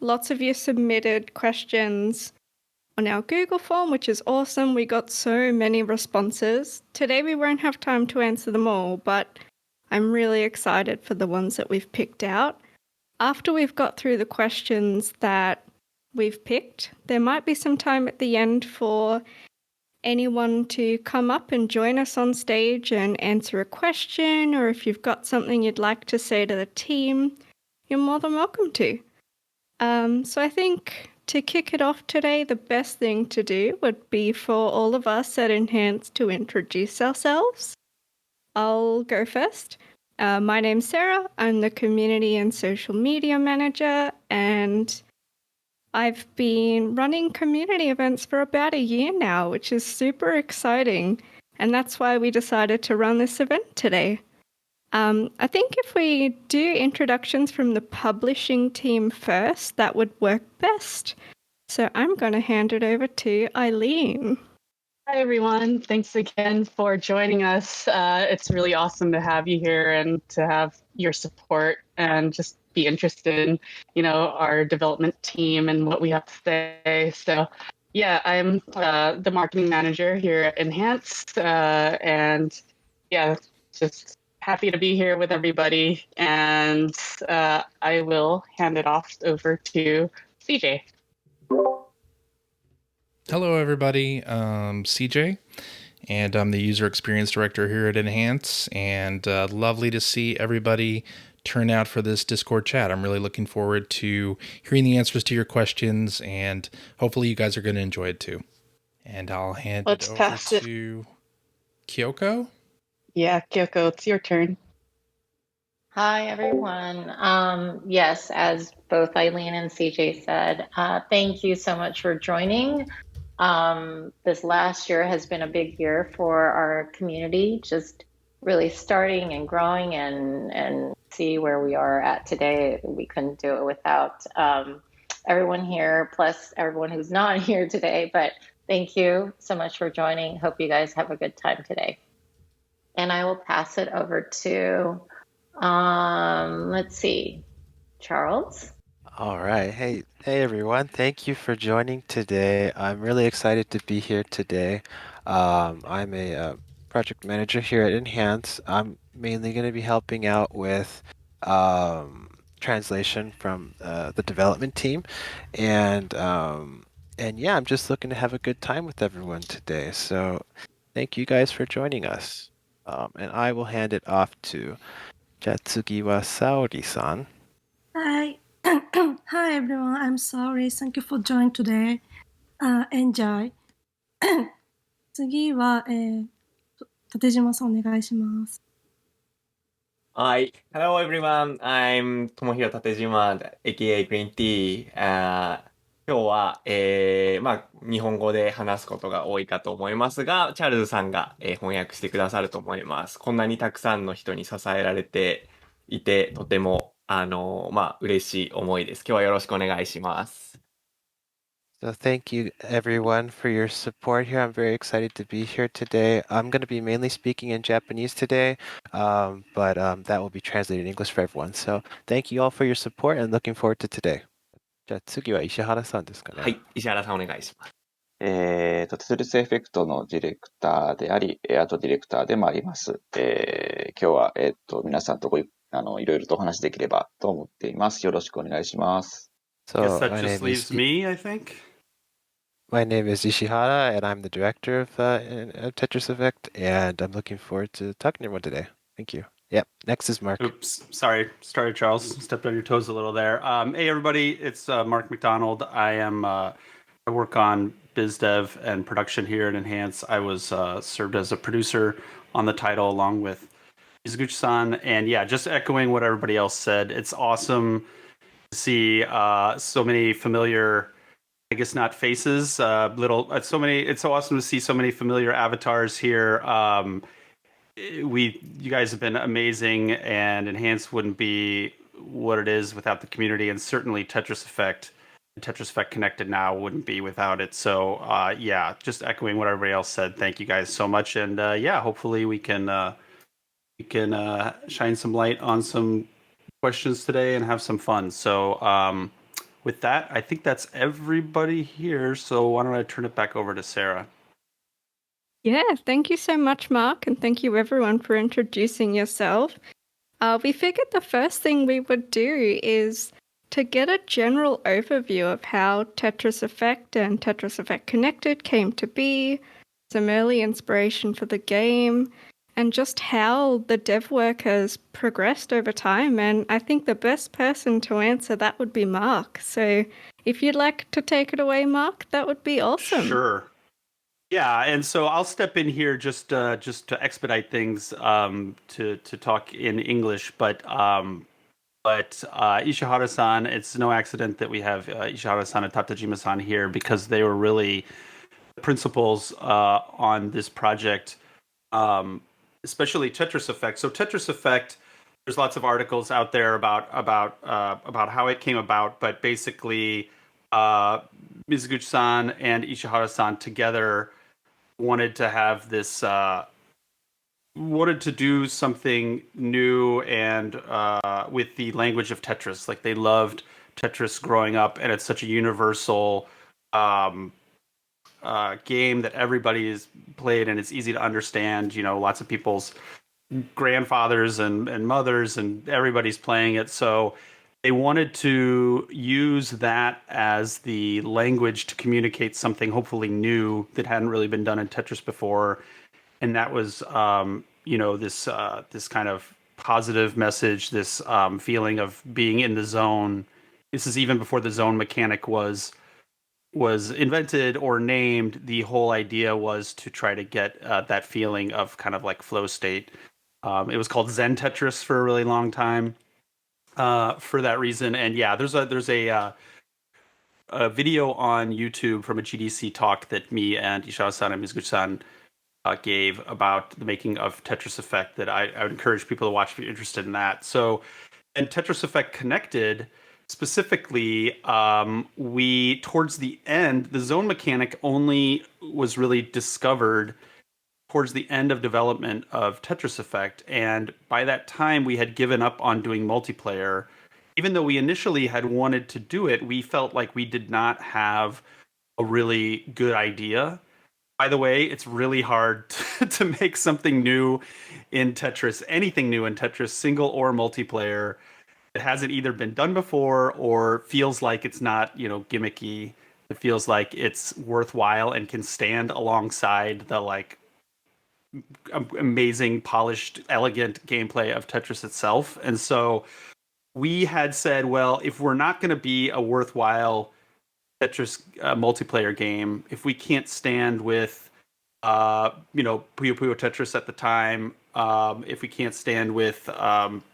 Lots of you submitted questions on our Google form, which is awesome. We got so many responses. Today we won't have time to answer them all, but I'm really excited for the ones that we've picked out. After we've got through the questions that we've picked, there might be some time at the end for anyone to come up and join us on stage and answer a question, or if you've got something you'd like to say to the team, you're more than welcome to. So I think to kick it off today, the best thing to do would be for all of us at Enhance to introduce ourselves. I'll go first. My name's Sarah. I'm the Community and Social Media Manager, and I've been running community events for about a year now, which is super exciting, and that's why we decided to run this event today. I think if we do introductions from the publishing team first, that would work best. So I'm going to hand it over to Eileen. Hi, everyone. Thanks again for joining us. It's really awesome to have you here and to have your support and just be interested in, our development team and what we have to say. So, yeah, I'm the marketing manager here at Enhance. And yeah, just happy to be here with everybody. And I will hand it off over to CJ. Hello, everybody. CJ, and I'm the User Experience Director here at Enhance, and lovely to see everybody turn out for this Discord chat. I'm really looking forward to hearing the answers to your questions, and hopefully you guys are going to enjoy it too. And I'll hand it over to Kyoko. Yeah, Kyoko, it's your turn. Hi, everyone. Yes, as both Eileen and CJ said, thank you so much for joining. This last year has been a big year for our community, just really starting and growing and see where we are at today. We couldn't do it without everyone here, plus everyone who's not here today. But thank you so much for joining. Hope you guys have a good time today. And I will pass it over to, let's see, Charles. All right. Hey, everyone. Thank you for joining today. I'm really excited to be here today. I'm a project manager here at Enhance. I'm mainly going to be helping out with translation from the development team. And yeah, I'm just looking to have a good time with everyone today. So thank you guys for joining us. And I will hand it off to Jatsugiwa Saori-san. Hi. Hi everyone, I'm sorry. Thank you for joining today. Enjoy. 次は、立島さんお願いします。Hi, hello everyone. I'm Tomohiro Tatejima, aka Greentea. 今日は、日本語で話すことが多いかと思いますが、チャールズさんが、翻訳してくださると思います。こんなにたくさんの人に支えられていて、とても嬉しい思いです。今日はよろしくお願いします。So thank you everyone for your support here. I'm very excited to be here today. I'm going to be mainly speaking in Japanese today, but that will be translated in English for everyone. So thank you all for your support and looking forward to today. じゃあ次は石原さんですかね。はい、石原さんお願いします。テトリスエフェクトのディレクターであり、アートディレクターでもあります。今日は、皆さんといろいろとお話できればと思っています。よろしくお願いします。So I guess that just leaves me, I think. My name is Ishihara, and I'm the director of Tetris Effect, and I'm looking forward to talking to everyone today. Thank you. Yep. Next is Mark. Oops. Sorry, Charles. Stepped on your toes a little there. Hey, everybody. It's Mark MacDonald. I work on biz dev and production here at Enhance. I was served as a producer on the title along with Izuguchi-san. And yeah, just echoing what everybody else said. It's awesome to see so many familiar, I guess not faces, it's so awesome to see so many familiar avatars here. You guys have been amazing, and Enhance wouldn't be what it is without the community, and certainly Tetris Effect Connected Now wouldn't be without it. So yeah, just echoing what everybody else said. Thank you guys so much, and yeah, hopefully we can shine some light on some questions today and have some fun. So with that, I think that's everybody here. So why don't I turn it back over to Sarah? Yeah, thank you so much, Mark, and thank you everyone for introducing yourself. We figured the first thing we would do is to get a general overview of how Tetris Effect and Tetris Effect Connected came to be, some early inspiration for the game, and just how the dev work has progressed over time. And I think the best person to answer that would be Mark. So if you'd like to take it away, Mark, that would be awesome. Sure. Yeah, and so I'll step in here just to expedite things to talk in English, but Ishihara-san, it's no accident that we have Ishihara-san and Tatejima-san here because they were really the principals on this project, especially Tetris Effect. So Tetris Effect, there's lots of articles out there about how it came about, but basically Mizuguchi-san and Ishihara-san together wanted to have this wanted to do something new and with the language of Tetris. Like they loved Tetris growing up, and it's such a universal game that everybody has played, and it's easy to understand. You know, lots of people's grandfathers and mothers, and everybody's playing it. So they wanted to use that as the language to communicate something hopefully new that hadn't really been done in Tetris before. And that was, this kind of positive message, this feeling of being in the zone. This is even before the zone mechanic was invented or named. The whole idea was to try to get that feeling of kind of like flow state. It was called Zen Tetris for a really long time for that reason. And yeah, there's a video on YouTube from a GDC talk that me and Ishihara-san and Mizuguchi-san gave about the making of Tetris Effect that I would encourage people to watch if you're interested in that. So, and Tetris Effect Connected, specifically, we, towards the end, the zone mechanic only was really discovered towards the end of development of Tetris Effect. And by that time, we had given up on doing multiplayer. Even though we initially had wanted to do it, we felt like we did not have a really good idea. By the way, it's really hard to make something new in Tetris, anything new in Tetris, single or multiplayer. It hasn't either been done before or feels like it's not, gimmicky. It feels like it's worthwhile and can stand alongside the like amazing, polished, elegant gameplay of Tetris itself. And so we had said, well, if we're not going to be a worthwhile Tetris multiplayer game, if we can't stand with, Puyo Puyo Tetris at the time, if we can't stand with the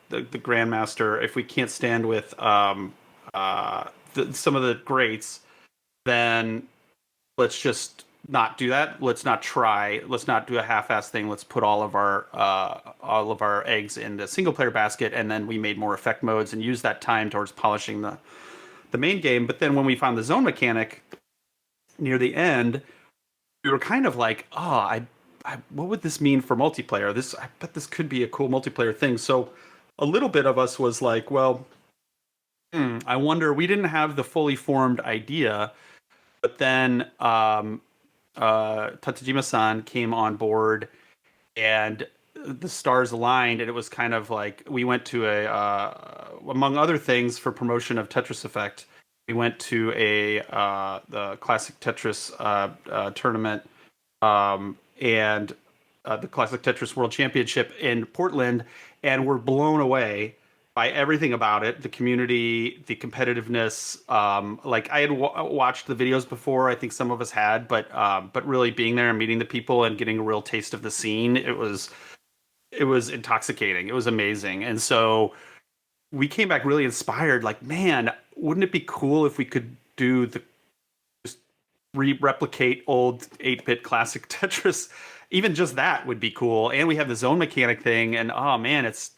Grandmaster, if we can't stand with some of the greats, then let's just not do that. Let's not try. Let's not do a half-ass thing. Let's put all of our eggs in the single-player basket, and then we made more effect modes and used that time towards polishing the main game. But then when we found the zone mechanic near the end, we were kind of like, what would this mean for multiplayer? I bet this could be a cool multiplayer thing. So a little bit of us was like, well, I wonder. We didn't have the fully formed idea, but then Tatejima-san came on board, and the stars aligned, and it was kind of like we went to among other things, for promotion of Tetris Effect, we went to the classic Tetris tournament and the classic Tetris World Championship in Portland, and were blown away by everything about it, the community, the competitiveness. Like I had watched the videos before, I think some of us had, but really being there and meeting the people and getting a real taste of the scene, it was intoxicating. It was amazing. And so we came back really inspired, like, man, wouldn't it be cool if we could do just replicate old 8-bit classic Tetris? Even just that would be cool. And we have the zone mechanic thing, and oh man, it's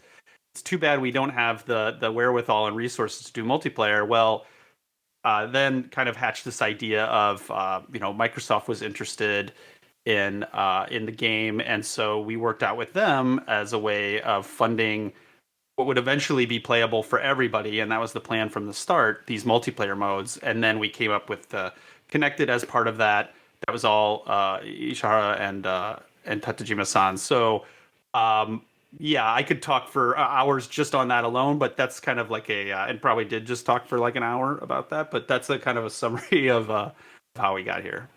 too bad we don't have the wherewithal and resources to do multiplayer. Well, then kind of hatched this idea of Microsoft was interested in the game, and so we worked out with them as a way of funding what would eventually be playable for everybody, and that was the plan from the start, these multiplayer modes. And then we came up with Connected as part of that. That was all Ishihara and Tatejima-san. So yeah, I could talk for hours just on that alone, but that's kind of like and probably did just talk for like an hour about that, but that's a kind of a summary of how we got here.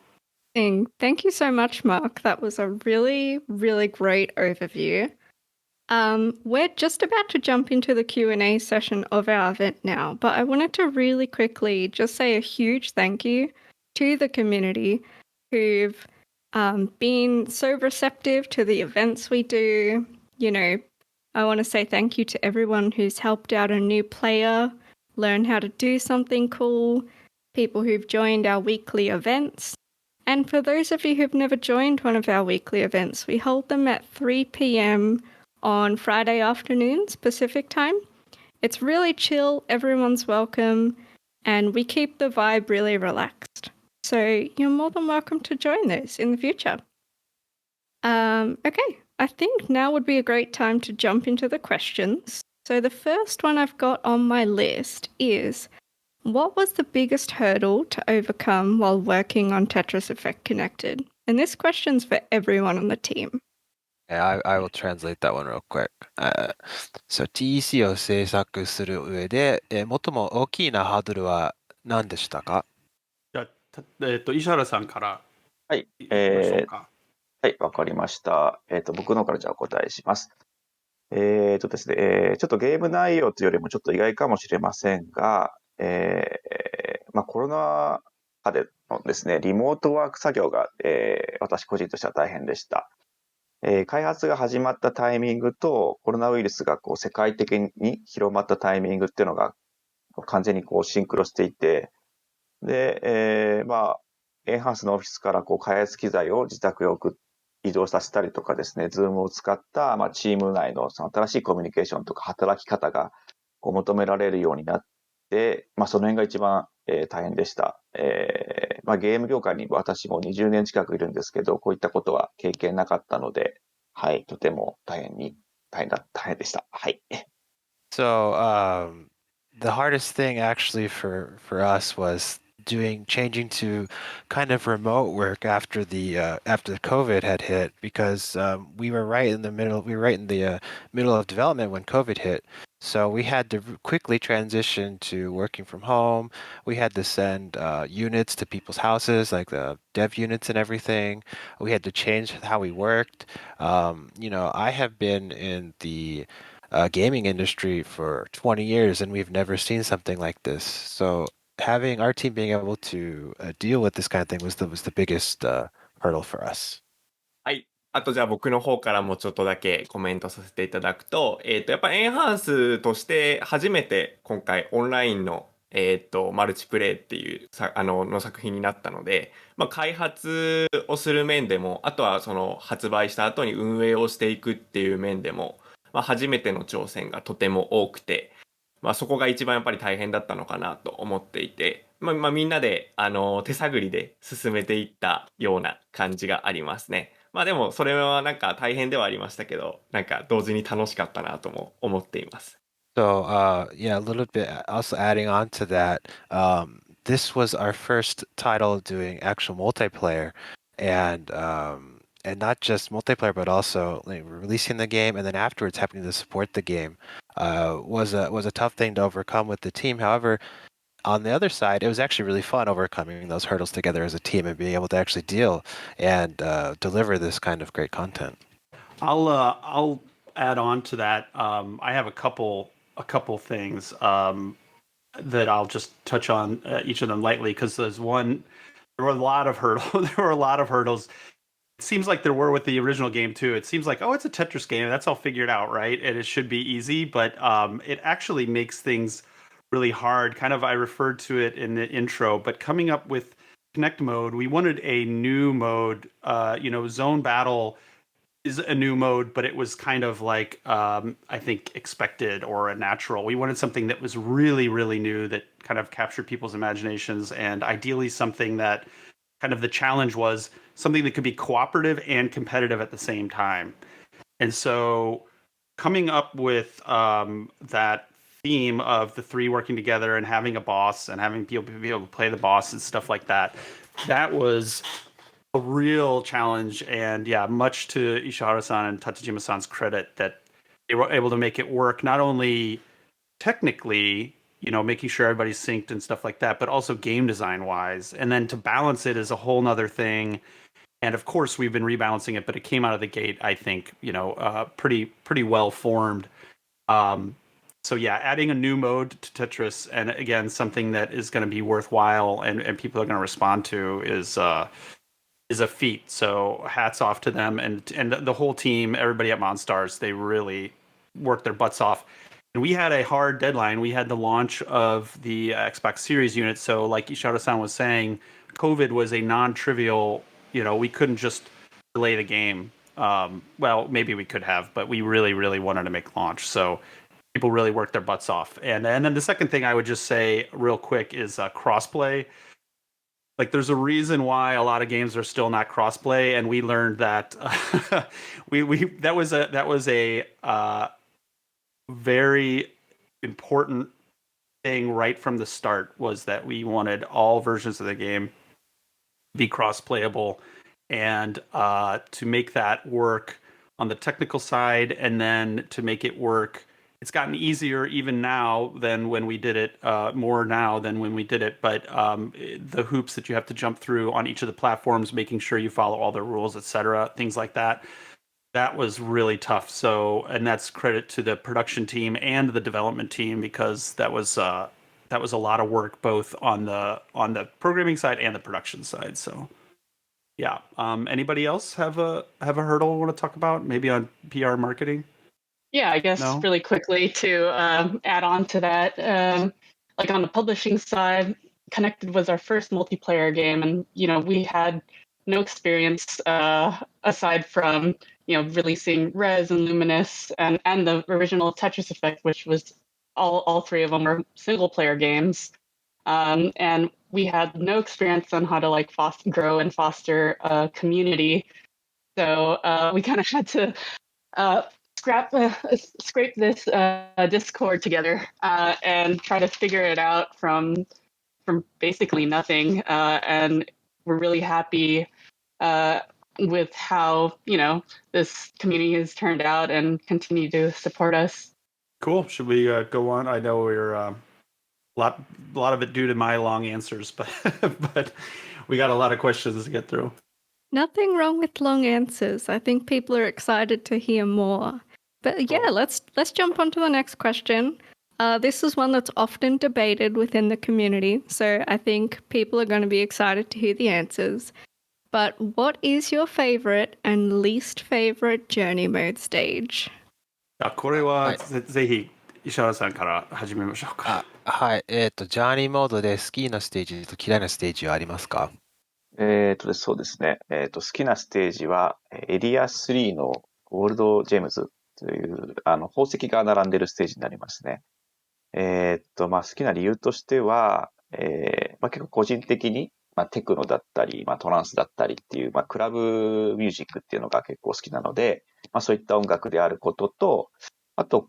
Thank you so much, Mark. That was a really, really great overview. We're just about to jump into the Q&A session of our event now, but I wanted to really quickly just say a huge thank you to the community who've been so receptive to the events we do. You know, I want to say thank you to everyone who's helped out a new player learn how to do something cool, people who've joined our weekly events. And for those of you who've never joined one of our weekly events, we hold them at 3 p.m. on Friday afternoons, Pacific time. It's really chill, everyone's welcome, and we keep the vibe really relaxed. So you're more than welcome to join those in the future. Okay, I think now would be a great time to jump into the questions. So the first one I've got on my list is, what was the biggest hurdle to overcome while working on Tetris Effect Connected? And this question's for everyone on the team. Yeah, I will translate that one real quick. So TEC を制作する上で、最も大きなハードルは何でしたか？じゃあ、石原さんからはい。いきましょうか。はい、わかりました。僕の方からじゃあお答えします。ですね、ちょっとゲーム内容というよりもちょっと意外かもしれませんが、コロナ禍でのですね、リモートワーク作業が、私個人としては大変でした。開発が始まったタイミングとコロナウイルスがこう世界的に広まったタイミングっていうのが完全にこうシンクロしていて、で、エンハンスのオフィスからこう開発機材を自宅へ移動させたりとかですね、ズームを使った、チーム内のその新しいコミュニケーションとか働き方がこう求められるようになって、その辺が一番、大変でした。ゲーム業界に私も20年近くいるんですけど、こういったことは経験なかったので、はい、とても大変でした。はい。So, the hardest thing actually for us was changing to kind of remote work after the COVID had hit, because we were right in the middle of development when COVID hit. So we had to quickly transition to working from home. We had to send units to people's houses, like the dev units and everything. We had to change how we worked. I have been in the gaming industry for 20 years, and we've never seen something like this. So having our team being able to deal with this kind of thing was the biggest hurdle for us. はい。あとじゃあ僕の方からもちょっとだけコメントさせていただくと、やっぱエンハンスとして初めて今回オンラインの、マルチプレイっていうの作品になったので、開発をする面でも、あとはその発売した後に運営をしていくっていう面でも、初めての挑戦がとても多くて、そこが一番やっぱり大変だったのかなと思っていて、みんなで手探りで進めていったような感じがありますね。でもそれはなんか大変ではありましたけど、なんか同時に楽しかったなとも思っています。So, a little bit also adding on to that, this was our first title doing actual multiplayer, and not just multiplayer, but also like, releasing the game and then afterwards having to support the game was a tough thing to overcome with the team. However, on the other side, it was actually really fun overcoming those hurdles together as a team and being able to actually deal and deliver this kind of great content. I'll add on to that. I have a couple things that I'll just touch on each of them lightly, because there were a lot of hurdles. It seems like there were with the original game too. It seems like, oh, it's a Tetris game, that's all figured out, right? And it should be easy, but it actually makes things really hard. Kind of, I referred to it in the intro, but coming up with Connect mode, we wanted a new mode. Zone Battle is a new mode, but it was kind of like, I think, expected or a natural. We wanted something that was really, really new, that kind of captured people's imaginations, and ideally something that kind of the challenge was something that could be cooperative and competitive at the same time. And so coming up with that theme of the three working together and having a boss and having people be able to play the boss and stuff like that, that was a real challenge. And yeah, much to Ishihara-san and Tatejima-san's credit that they were able to make it work, not only technically, making sure everybody's synced and stuff like that, but also game design wise. And then to balance it is a whole nother thing. And of course, we've been rebalancing it, but it came out of the gate, I think, pretty well formed. So yeah, adding a new mode to Tetris, and again, something that is going to be worthwhile and people are going to respond to is a feat. So hats off to them and the whole team, everybody at Monstars. They really worked their butts off. And we had a hard deadline. We had the launch of the Xbox Series unit. So like Ishihara-san was saying, COVID was a non-trivial, we couldn't just delay the game. Well, maybe we could have, but we really, really wanted to make launch. So people really worked their butts off. And then the second thing I would just say real quick is crossplay. Like there's a reason why a lot of games are still not crossplay, and we learned that that was a very important thing right from the start, was that we wanted all versions of the game to be cross-playable, and to make that work on the technical side, and then to make it work. It's gotten easier even now than when we did it, more now than when we did it, but the hoops that you have to jump through on each of the platforms, making sure you follow all the rules, etc., things like that. That was really tough. So, and that's credit to the production team and the development team, because that was a lot of work, both on the programming side and the production side. So, yeah. Anybody else have a hurdle we want to talk about? Maybe on PR marketing? Yeah, I guess No? really quickly to add on to that, like on the publishing side, Connected was our first multiplayer game, and we had no experience aside from releasing Res and Luminous and the original Tetris Effect, which was all three of them were single player games, and we had no experience on how to grow and foster a community. So we kind of had to scrape this Discord together and try to figure it out from basically nothing. And we're really happy with how this community has turned out and continue to support us. Cool. Should we go on? I know we're a lot of it due to my long answers, but but we got a lot of questions to get through. Nothing wrong with long answers. I think people are excited to hear more. But yeah, let's jump on to the next question. This is one that's often debated within the community, so I think people are going to be excited to hear the answers. But what is your favorite and least favorite journey mode stage? これは、はい。ぜひ石原さんから始めましょうか。はい。ジャーニーモードで好きなステージと嫌いなステージはありますか？そうですね。好きなステージは、エリア3のゴールドジェムズという、宝石が並んでるステージになりますね。好きな理由としては、結構個人的に、テクノだったり、トランスだったりっていう、クラブミュージックっていうのが結構好きなので、そういった音楽であることと、あと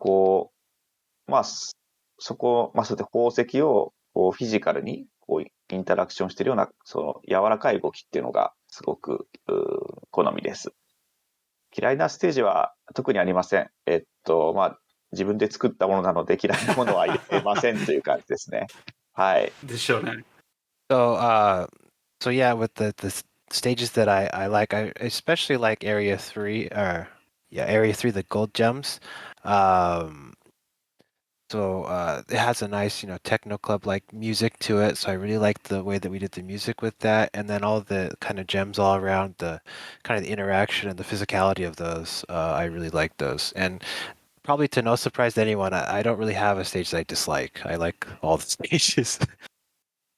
そうで宝石をフィジカルにインタラクションしているような、柔らかい動きっていうのがすごく好みです。嫌いなステージは特にありません。自分で作ったものなので嫌いなものは入れませんという感じですね。はい。でしょうね。So yeah, with the stages that I like, I especially like Area 3, Area 3, the gold gems. So it has a nice, techno club like music to it. So I really like the way that we did the music with that, and then all the kind of gems all around, the kind of the interaction and the physicality of those. I really like those, and probably to no surprise to anyone, I don't really have a stage that I dislike. I like all the stages.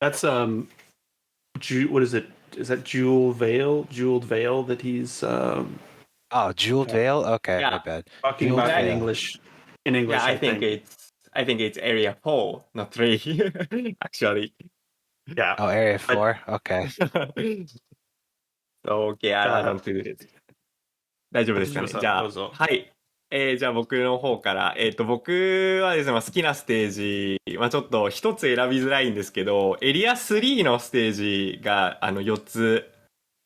That's what is it? Is that Jeweled Veil that he's Oh, Jeweled Veil? Okay, my Yeah. bad. talking Jeweled about in Veil. English? In English, Yeah, I think it's area 4, not 3, actually. Yeah. Oh, Area 4? Okay. So, okay, I don't do it. 大丈夫ですかね。じゃあ、どうぞ。はい。じゃあ僕の方から、僕はですね、まあ、好きなステージ、まあ、ちょっと一つ選びづらいんですけど、エリア3のステージが、4つ、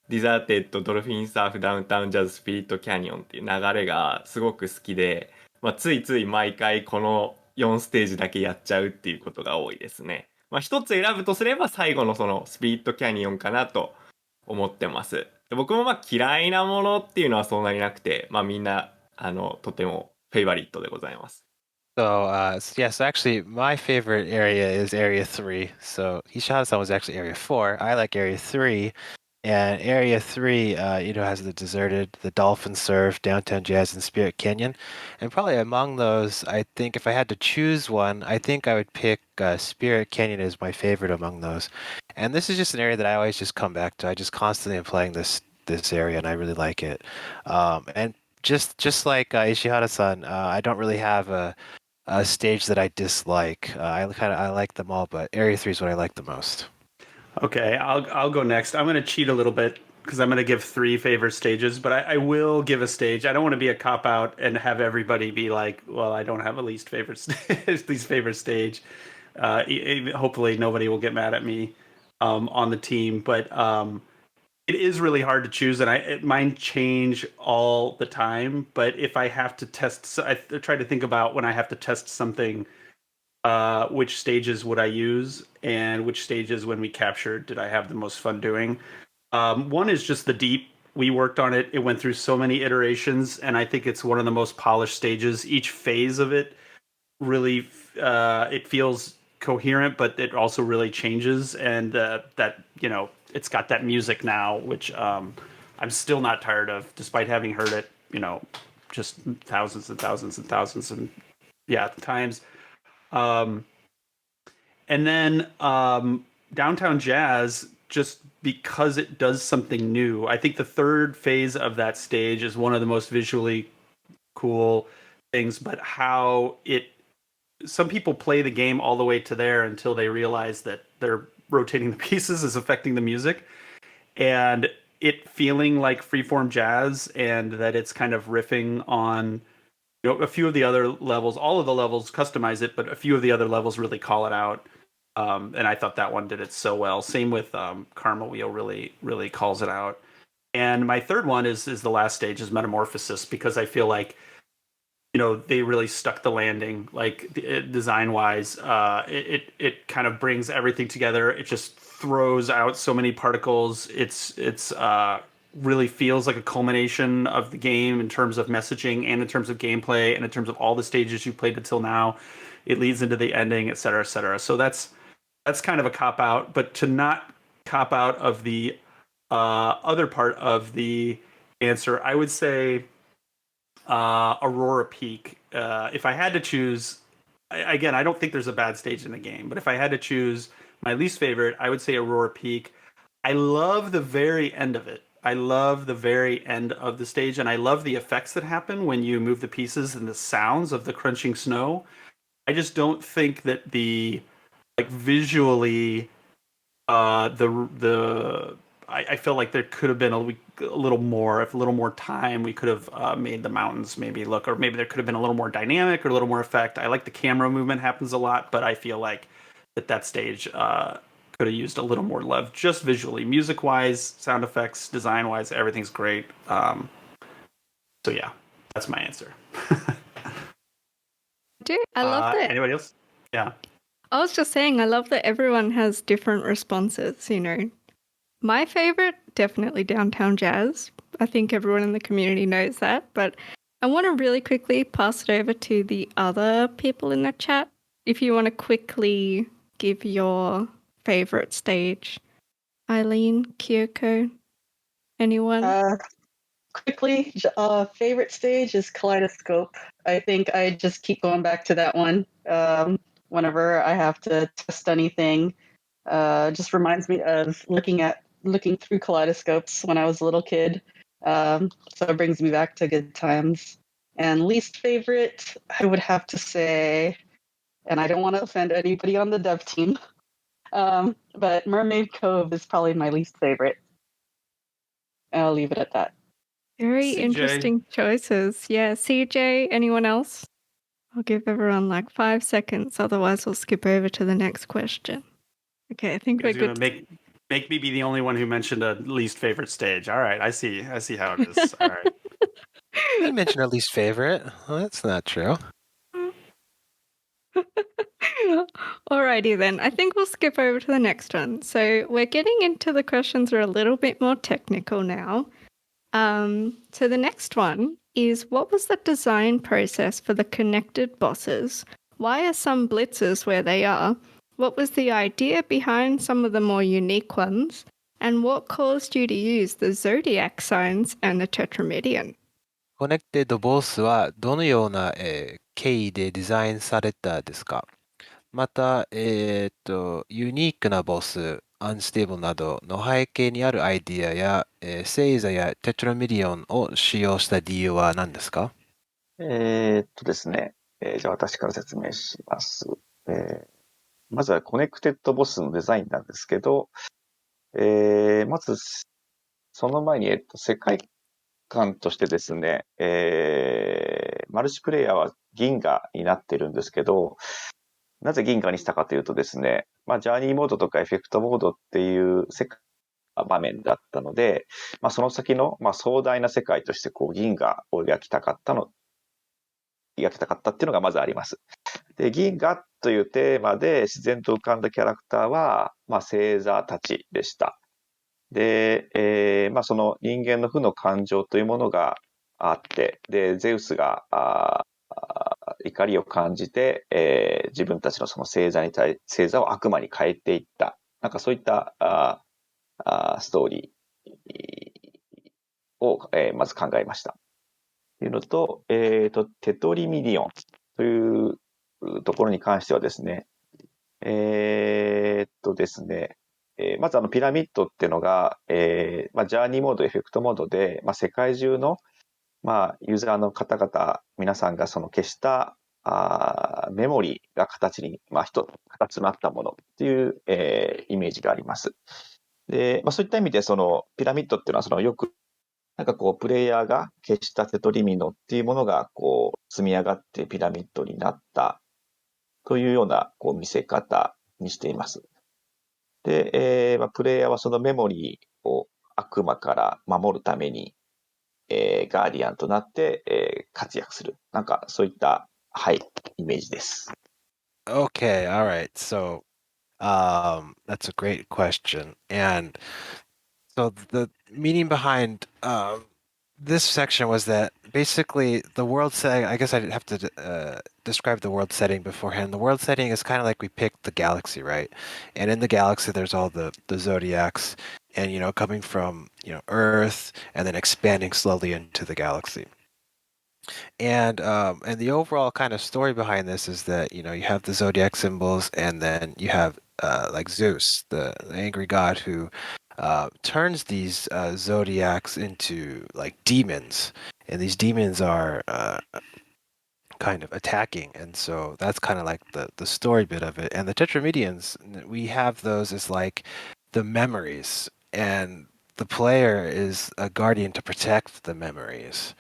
ディザーテッド、ドルフィンサーフ、ダウンタウンジャズ、スピリットキャニオンっていう流れがすごく好きで、まあ、ついつい毎回この4ステージだけやっちゃうっていうことが多いですね。まあ、一つ選ぶとすれば最後のそのスピリットキャニオンかなと思ってます。で僕もまあ嫌いなものっていうのはそんなになくて、まあみんな、とてもフェイバリットでございます。So actually, my favorite area is Area 3. So Ishihara-san was actually Area 4. I like Area 3. And Area 3, has the deserted, the Dolphin Surf, Downtown Jazz, and Spirit Canyon. And probably among those, I think if I had to choose one, I think I would pick Spirit Canyon as my favorite among those. And this is just an area that I always just come back to. I just constantly am playing this area, and I really like it. And just like Ishihara-san, I don't really have a stage that I dislike. I like them all, but Area 3 is what I like the most. Okay, I'll go next. I'm going to cheat a little bit because I'm going to give 3 favorite stages, but I will give a stage. I don't want to be a cop out and have everybody be like, "Well, I don't have a least favorite least favorite stage." Hopefully, nobody will get mad at me on the team, but it is really hard to choose, and mine change all the time. But if I have to test, I try to think about when I have to test something. Which stages would I use, and which stages, when we captured, did I have the most fun doing? One is just the deep. We worked on it. It went through so many iterations, and I think it's one of the most polished stages. Each phase of it really, it feels coherent, but it also really changes. And it's got that music now, which I'm still not tired of, despite having heard it, just thousands and thousands and thousands and times. Um, and then Downtown Jazz, just because it does something new. I think the third phase of that stage is one of the most visually cool things, but how some people play the game all the way to there until they realize that they're rotating the pieces is affecting the music. And it feeling like freeform jazz, and that it's kind of riffing on a few of the other levels. All of the levels customize it, but a few of the other levels really call it out. And I thought that one did it so well. Same with Karma Wheel, really calls it out. And my third one is the last stage, is Metamorphosis, because I feel like they really stuck the landing, like design wise. It kind of brings everything together. It just throws out so many particles. It's really feels like a culmination of the game in terms of messaging and in terms of gameplay and in terms of all the stages you played until now. It leads into the ending, et cetera, et cetera. So that's kind of a cop out, but to not cop out of the other part of the answer, I would say Aurora Peak. If I had to choose, again, I don't think there's a bad stage in the game, but if I had to choose my least favorite, I would say Aurora Peak. I love the very end of it. I love the very end of the stage, and I love the effects that happen when you move the pieces and the sounds of the crunching snow. I just don't think that visually, I feel like there could have been a little more, if a little more time, we could have made the mountains maybe look, or maybe there could have been a little more dynamic or a little more effect. I like the camera movement happens a lot, but I feel like that stage could have used a little more love, just visually, music wise, sound effects, design wise, everything's great. So yeah, that's my answer. I love that. Anybody else? Yeah. I was just saying, I love that everyone has different responses, My favorite, definitely Downtown Jazz. I think everyone in the community knows that, but I want to really quickly pass it over to the other people in the chat. If you want to quickly give your favorite stage. Eileen, Kyoko, anyone? Quickly, favorite stage is Kaleidoscope. I think I just keep going back to that one whenever I have to test anything. Just reminds me of looking through kaleidoscopes when I was a little kid. So it brings me back to good times. And least favorite, I would have to say, and I don't want to offend anybody on the dev team, but Mermaid Cove is probably my least favorite. I'll leave it at that. Very CJ. interesting choices. Yeah, CJ, anyone else? I'll give everyone like 5 seconds, otherwise we'll skip over to the next question. Okay, I think You we're guys are good. gonna make me be the only one who mentioned a least favorite stage. All right, I see how it is. All right. You mentioned our least favorite. Well, that's not true. Alrighty then, I think we'll skip over to the next one. So we're getting into the questions that are a little bit more technical now. So the next one is, what was the design process for the connected bosses? Why are some blitzes where they are? What was the idea behind some of the more unique ones? And what caused you to use the zodiac signs and the tetramidion? コネクテッドボスはどのような、経緯でデザインされたですか？また、ユニークなボス、アンステーブルなどの背景にあるアイディアや、星座やテトラミリオンを使用した理由は何ですか？ですね、じゃあ私から説明します。まずはコネクテッドボスのデザインなんですけど、まず、その前に、世界観としてですね、マルチプレイヤーは銀河になってるんですけど、なぜ銀河にしたかというとですね、ジャーニーモードとかエフェクトモードっていう場面だったので、その先の、壮大な世界として銀河を描きたかったっていうのがまずあります。で、銀河というテーマで自然と浮かんだキャラクターは、星座たちでした。で、その人間の負の感情というものがあって、で、ゼウスが怒りを感じて、自分たちのその星座を悪魔に変えていった。なんかそういったストーリーを、まず考えました。というのと、テトリミディオンというところに関してはですね、ですね、まずピラミッドっていうのが、ジャーニーモード、エフェクトモードで、世界中の、ユーザーの方々、皆さんがその消したメモリーが形になったものっていう、イメージがあります。で、そういった意味で、そのピラミッドっていうのは、よく、プレイヤーが消したテトリミノっていうものが、積み上がってピラミッドになったというような、見せ方にしています。で、プレイヤーはそのメモリーを悪魔から守るために、ガーディアンとなって、活躍する。なんかそういった、はい、イメージです。Okay, all right. So, that's a great question. And so the meaning behind this section was that basically the world setting, I guess I'd have to describe the world setting beforehand. The world setting is kind of like we picked the galaxy, right? And in the galaxy, there's all the zodiacs, and coming from Earth and then expanding slowly into the galaxy. And the overall kind of story behind this is that you have the zodiac symbols, and then you have like Zeus, the angry god who turns these zodiacs into like demons, and these demons are kind of attacking, and so that's kind of like the story bit of it. And the Tetramidians, we have those as like the memories, and the player is a guardian to protect the memories,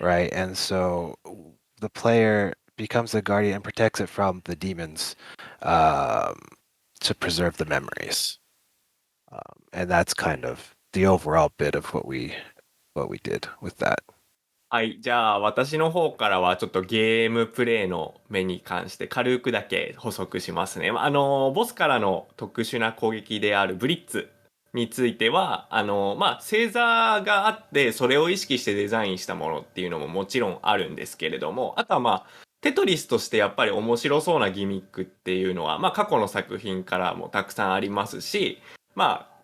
right? And so the player becomes a guardian and protects it from the demons to preserve the memories. And that's kind of the overall bit of what we did with that. はい。じゃあ、私の方からはちょっとゲームプレイの目に関して軽くだけ補足しますね。ボスからの特殊な攻撃であるブリッツについては、星座があって、それを意識してデザインしたものっていうのももちろんあるんですけれども、あとはテトリスとしてやっぱり面白そうなギミックっていうのは、過去の作品からもたくさんありますし、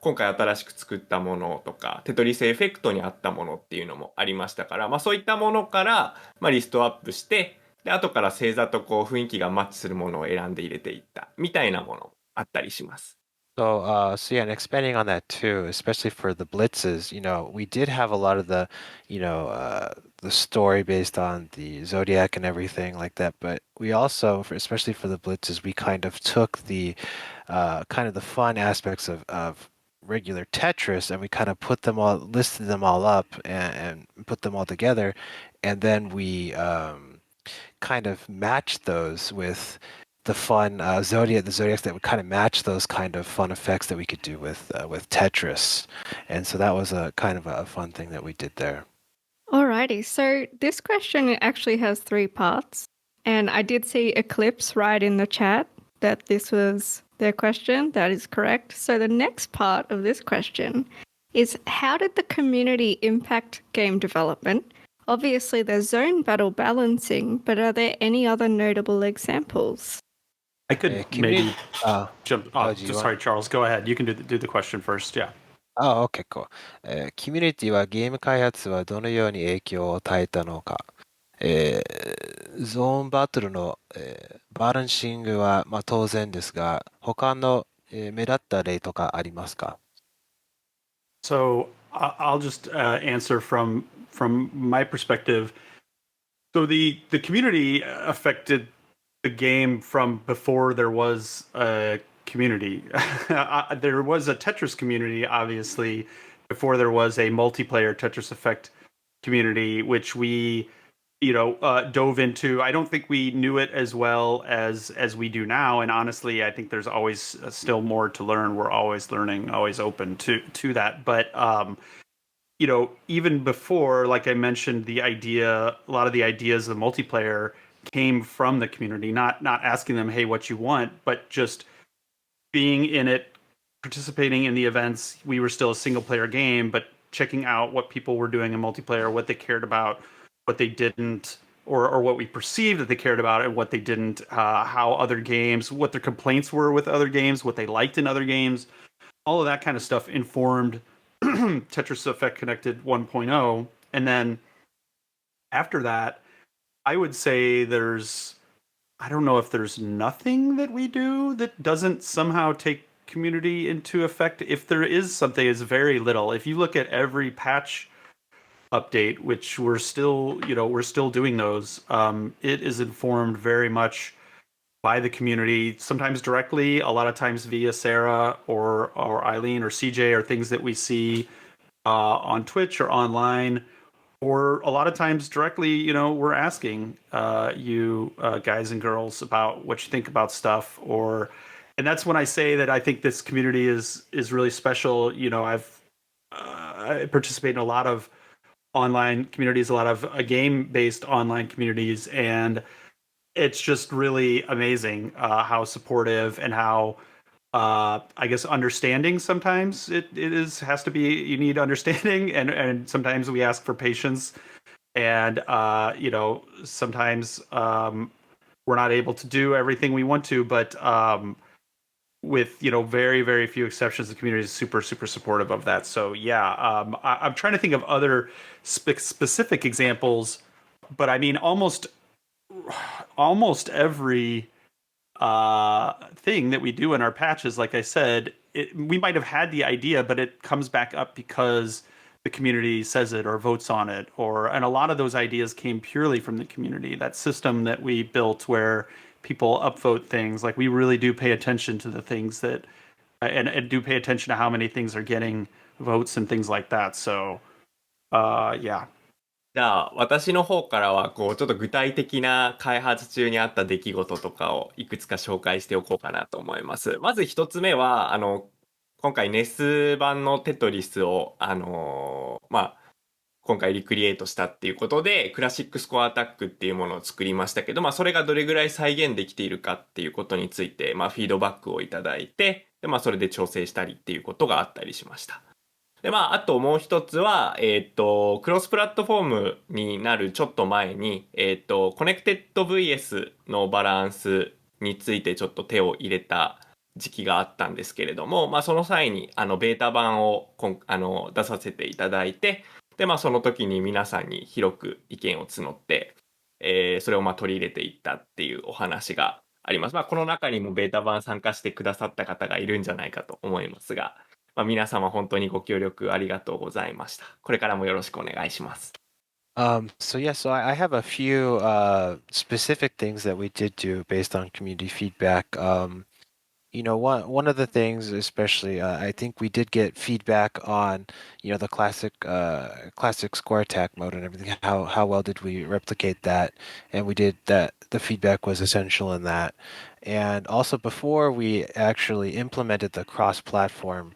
今回新しく作ったものとか、テトリスエフェクトにあったものっていうのもありましたから、そういったものから、リストアップして、で、後から星座と雰囲気がマッチするものを選んで入れていった、みたいなものもあったりします。So, yeah, and expanding on that too, especially for the blitzes, we did have a lot of the, the story based on the zodiac and everything like that. But we also, especially for the blitzes, we kind of took the, kind of the fun aspects of regular Tetris, and we kind of listed them all up and put them all together, and then we kind of matched those with the fun zodiacs that would kind of match those kind of fun effects that we could do with Tetris, and so that was a kind of a fun thing that we did there. Alrighty, so this question actually has 3 parts, and I did see Eclipse write in the chat that this was their question. That is correct. So the next part of this question is, how did the community impact game development? Obviously, there's zone battle balancing, but are there any other notable examples? I could Community- maybe jump. do you want- Sorry, Charles. Go ahead. You can do the question first. Yeah. OK, cool. コミュニティはゲーム開発はどのように影響を与えたのか。ゾーンバトルの、バランシングは、当然ですが、他の、目立った例とかありますか？ So I'll just answer from my perspective. So the community affected the game from before there was a community. There was a Tetris community, obviously, before there was a multiplayer Tetris Effect community, which we dove into. I don't think we knew it as well as we do now, and honestly, I think there's always still more to learn. We're always learning, always open to that. But even before, like I mentioned, a lot of the ideas of the multiplayer came from the community, not asking them, hey, what you want, but just being in it, participating in the events. We were still a single player game, but checking out what people were doing in multiplayer, what they cared about, what they didn't, or what we perceived that they cared about and what they didn't, how other games, what their complaints were with other games, what they liked in other games, all of that kind of stuff informed Tetris Effect Connected 1.0. And then after that, I would say I don't know if there's nothing that we do that doesn't somehow take community into effect. If there is something, it's very little. If you look at every patch update, which we're still doing those, it is informed very much by the community, sometimes directly, a lot of times via Sarah or Eileen or CJ, or things that we see on Twitch or online, or a lot of times directly, we're asking you guys and girls about what you think about stuff, and that's when I say that I think this community is really special. I participate in a lot of online communities, a lot of game-based online communities, and it's just really amazing how supportive and how I guess understanding sometimes it has to be. You need understanding, and sometimes we ask for patience, and sometimes we're not able to do everything we want to, but with very, very few exceptions, the community is super, super supportive of that. So yeah, I'm trying to think of other specific examples, but I mean almost every thing that we do in our patches, like I said, we might have had the idea, but it comes back up because the community says it or votes on it, and a lot of those ideas came purely from the community. That system that we built where people upvote things, like we really do pay attention to the things that, and do pay attention to how many things are getting votes and things like that. So, yeah. じゃあ、私の方からは、ちょっと具体的な開発中にあった出来事とかをいくつか紹介しておこうかなと思います。まず一つ目は、今回 NES 版のテトリスを、今回リクリエイトしたっていうことで、クラシックスコアアタックっていうものを作りましたけど、それがどれぐらい再現できているかっていうことについて、フィードバックをいただいて、でそれで調整したりっていうことがあったりしました。で、あともう一つは、クロスプラットフォームになるちょっと前に、コネクテッド VS のバランスについてちょっと手を入れた時期があったんですけれども、その際に、ベータ版を出させていただいて、で、その時に皆さんに広く意見を募って、それを取り入れていったっていうお話があります。この中にもベータ版参加してくださった方がいるんじゃないかと思いますが、皆様本当にご協力ありがとうございました。これからもよろしくお願いします。So I have a few specific things that we did do based on community feedback. one of the things, especially, I think we did get feedback on, the classic score attack mode and everything. How well did we replicate that? And we did that. The feedback was essential in that. And also before we actually implemented the cross-platform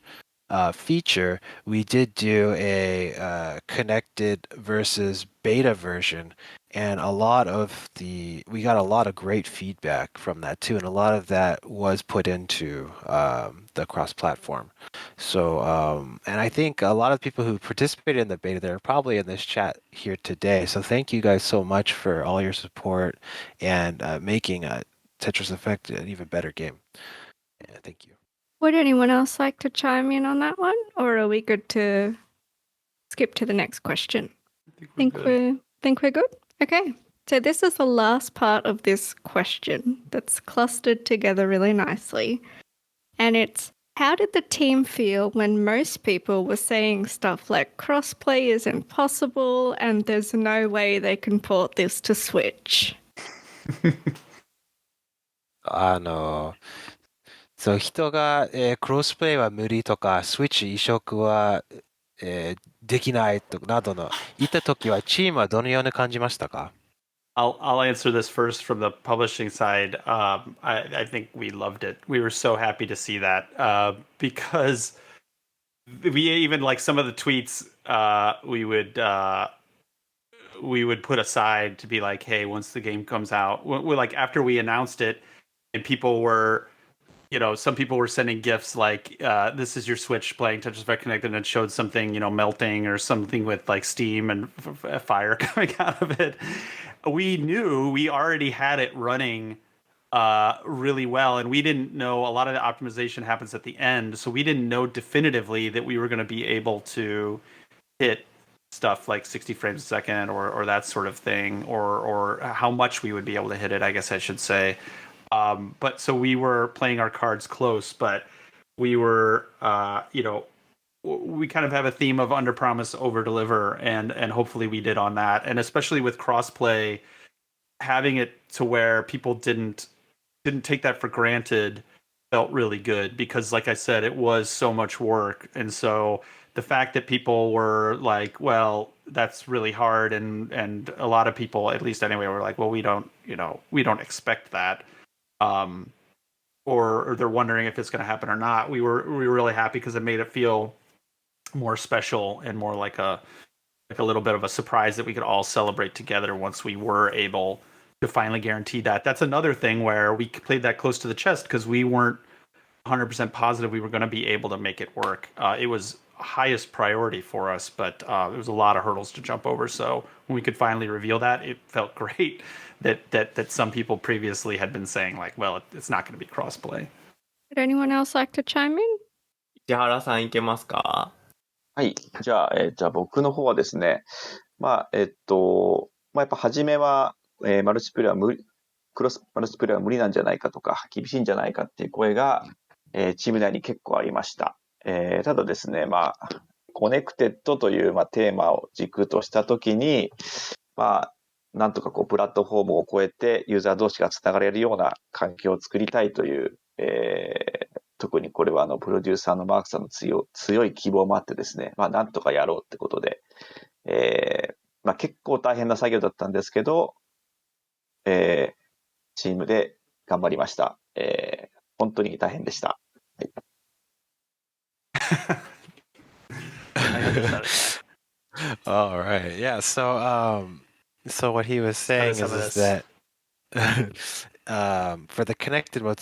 feature, we did do a connected versus beta version, and we got a lot of great feedback from that too, and a lot of that was put into the cross-platform. So, and I think a lot of people who participated in the beta, they're probably in this chat here today. So thank you guys so much for all your support and making Tetris Effect an even better game. Yeah, thank you. Would anyone else like to chime in on that one, or are we good to skip to the next question? Think we're good? Okay. So this is the last part of this question that's clustered together really nicely. And it's, how did the team feel when most people were saying stuff like crossplay is impossible and there's no way they can port this to Switch? そう、人が、クロスプレイは無理とか、スイッチ移植は、できないとなどの言ったときは、チームはどのように感じましたか？ I'll answer this first from the publishing side. I think we loved it. We were so happy to see that because we even like some of the tweets we would put aside to be like, hey, once the game comes out, we're like after we announced it, and people were, some people were sending gifs like, this is your Switch playing Tetris Effect Connected, and it showed something, melting or something with like steam and fire coming out of it. We knew we already had it running really well, and we didn't know, a lot of the optimization happens at the end, so we didn't know definitively that we were going to be able to hit stuff like 60 frames a second or that sort of thing, or how much we would be able to hit it, I guess I should say. But so we were playing our cards close, but we were, we kind of have a theme of under promise, over deliver, and hopefully we did on that. And especially with crossplay, having it to where people didn't take that for granted felt really good, because like I said, it was so much work. And so the fact that people were like, well, that's really hard, and a lot of people, at least anyway, were like, well, we don't expect that. Or they're wondering if it's going to happen or not. We were really happy because it made it feel more special and more like a little bit of a surprise that we could all celebrate together once we were able to finally guarantee that. That's another thing where we played that close to the chest because we weren't 100% positive we were going to be able to make it work. It was highest priority for us, but there was a lot of hurdles to jump over. So when we could finally reveal that, it felt great that some people previously had been saying like, well, it's not going to be crossplay. Would anyone else like to chime in? 石原さんいけますか？はい。じゃあ僕の方はですね、やっぱ初めは、マルチプレイはマルチプレイは無理なんじゃないかとか、厳しいんじゃないかっていう声が、チーム内に結構ありました。ただですね、コネクテッドという、テーマを軸としたときに、なんとかプラットフォームを超えてユーザー同士がつながれるような環境を作りたいという、特にこれはプロデューサーのマークさんの強い希望もあってですね、なんとかやろうってことで、結構大変な作業だったんですけど、チームで頑張りました。本当に大変でした。はい All right. Yeah. So what he was saying is that for the connected mode,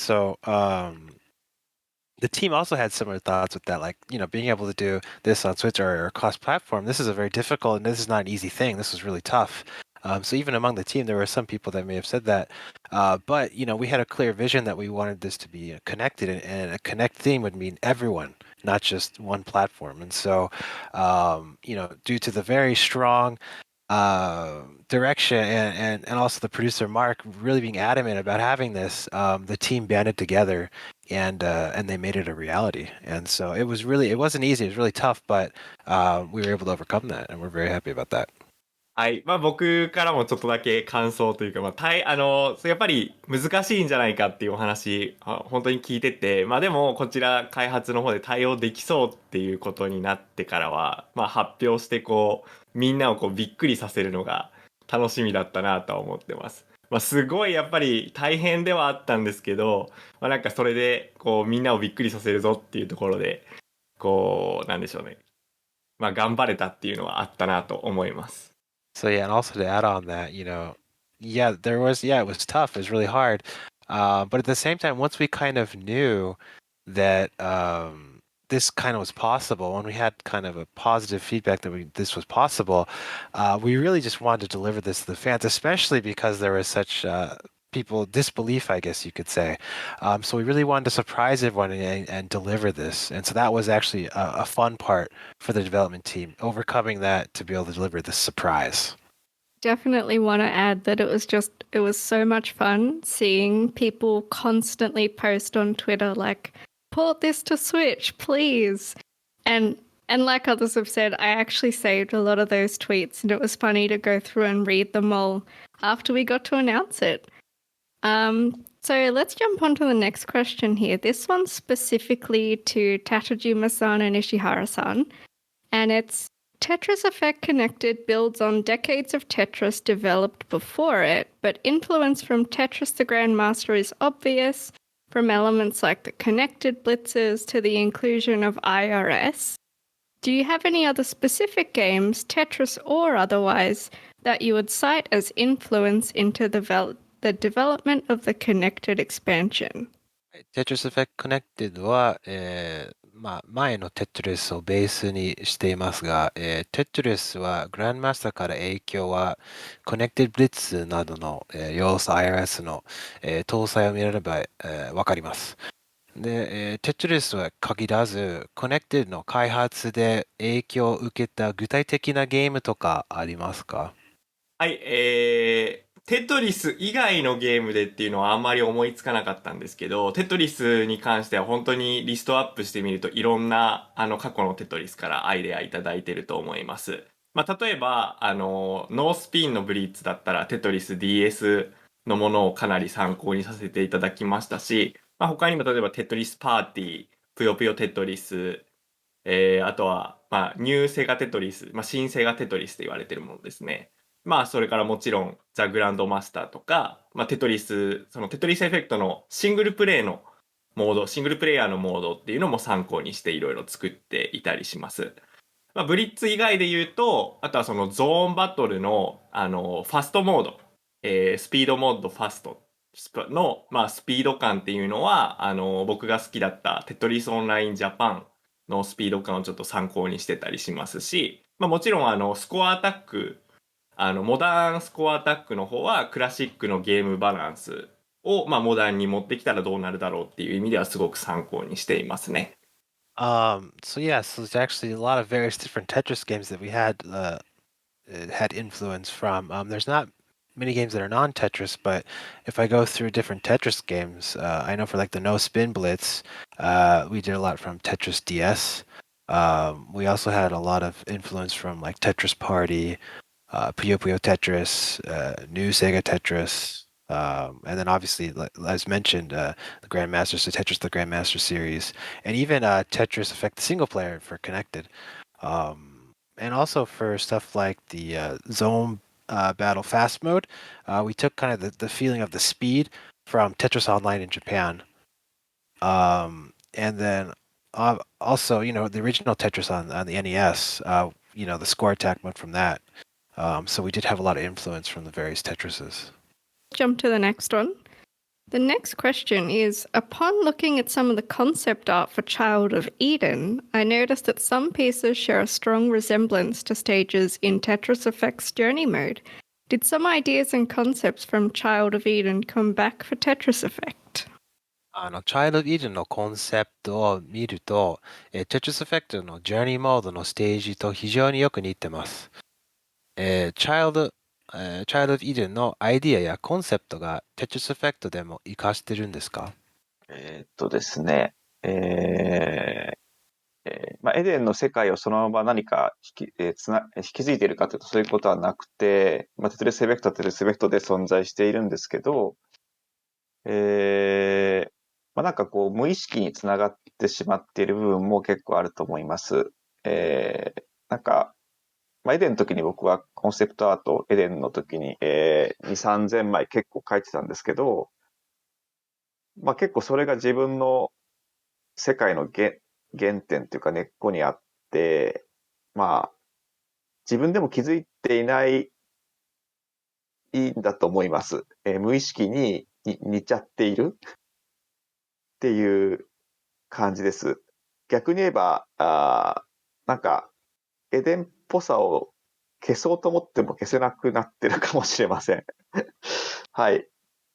the team also had similar thoughts with that, like, being able to do this on Switch or cross-platform. This is a very difficult, and this is not an easy thing. This was really tough. So even among the team, there were some people that may have said that. But, we had a clear vision that we wanted this to be connected, and a connect theme would mean everyone, not just one platform. And so, due to the very strong direction and also the producer Mark really being adamant about having this, the team banded together and they made it a reality. And so it wasn't easy. It was really tough, but we were able to overcome that, and we're very happy about that. はい。まあ僕からもちょっとだけ感想というか、まあやっぱり難しいんじゃないかっていうお話、本当に聞いてて、まあでもこちら開発の方で対応できそうっていうことになってからは、まあ発表してみんなをびっくりさせるのが楽しみだったなとは思ってます。まあすごいやっぱり大変ではあったんですけど、まあなんかそれでみんなをびっくりさせるぞっていうところで、なんでしょうね。まあ頑張れたっていうのはあったなと思います。So yeah, and also to add on that, yeah, it was tough. It was really hard. But at the same time, once we kind of knew that this kind of was possible, when we had kind of a positive feedback that this was possible, we really just wanted to deliver this to the fans, especially because there was such people disbelief, I guess you could say. So we really wanted to surprise everyone and deliver this. And so that was actually a fun part for the development team, overcoming that to be able to deliver this surprise. Definitely want to add that it was so much fun seeing people constantly post on Twitter like, port this to Switch, please. And like others have said, I actually saved a lot of those tweets, and it was funny to go through and read them all after we got to announce it. So let's jump on to the next question here. This one's specifically to Tatejima-san and Ishihara-san, and it's Tetris Effect Connected builds on decades of Tetris developed before it, but influence from Tetris the Grandmaster is obvious, from elements like the connected blitzes to the inclusion of IRS. Do you have any other specific games, Tetris or otherwise, that you would cite as influence into the development of the connected expansion? Tetris Effect Connected は、前のテトリスをベースにしていますが、テトリスはグランドマスターから影響は、Connected Blitz などの、要素 IRS の、搭載を見れれば、わかります。で、テトリスは限らず、Connected の開発で影響を受けた具体的なゲームとかありますか？はい、テトリス以外のゲームでっていうのはあんまり思いつかなかったんですけど、テトリスに関しては本当にリストアップしてみるといろんな過去のテトリスからアイデアいただいてると思います。まあ、例えば、ノースピンのブリッツだったらテトリス DS のものをかなり参考にさせていただきましたし、まあ、他にも例えばテトリスパーティー、ぷよぷよテトリス、あとは、まあ、ニューセガテトリス、まあ、新セガテトリスと言われているものですね。まあ、それからもちろん、ザ・グランドマスターとか、まあ、テトリスエフェクトのシングルプレイヤーのモードっていうのも参考にしていろいろ作っていたりします。まあ、ブリッツ以外で言うと、あとはそのゾーンバトルの、ファストモード、スピードモードファストの、まあ、スピード感っていうのは、僕が好きだったテトリスオンラインジャパンのスピード感をちょっと参考にしてたりしますし、まあ、もちろんスコアアタック、モダンスコアアタックの方はクラシックのゲームバランスを、まあ、モダンに持ってきたらどうなるだろうっていう意味ではすごく参考にしていますね。So there's actually a lot of various different Tetris games that we had influence from. There's not many games that are non-Tetris, but if I go through different Tetris games, I know for like the No Spin Blitz, we did a lot from Tetris DS. We also had a lot of influence from like Tetris Party, Puyo Puyo Tetris, New Sega Tetris, and then obviously, as mentioned, the Grandmaster, so Tetris the Grandmaster series, and even Tetris Effect single player for Connected. And also for stuff like the Zone Battle Fast mode, we took kind of the feeling of the speed from Tetris Online in Japan. And then also, the original Tetris on the NES, the score attack mode from that. So we did have a lot of influence from the various Tetrises. Jump to the next one. The next question is, upon looking at some of the concept art for Child of Eden, I noticed that some pieces share a strong resemblance to stages in Tetris Effect's Journey mode. Did some ideas and concepts from Child of Eden come back for Tetris Effect? Child of Eden のコンセプトを見ると、Tetris Effect の Journey モードのステージと非常によく似てます。Child of Eden のアイディアやコンセプトが Tetris Effect でも活かしてるんですか？ですね、エデンの世界をそのまま何か引き継いでいるかというとそういうことはなくて、テトリスエフェクトはテトリスエフェクトで存在しているんですけど、なんかこう無意識につながってしまっている部分も結構あると思います。なんか、エデンの時に僕はコンセプトアート、エデンの時に、2、3000枚結構書いてたんですけど、結構それが自分の世界の原点というか根っこにあって、自分でも気づいていないんだと思います。無意識に似ちゃっているっていう感じです。逆に言えば、なんか、エデンっぽさを消そうと思っても消せなくなってるかもしれません。はい。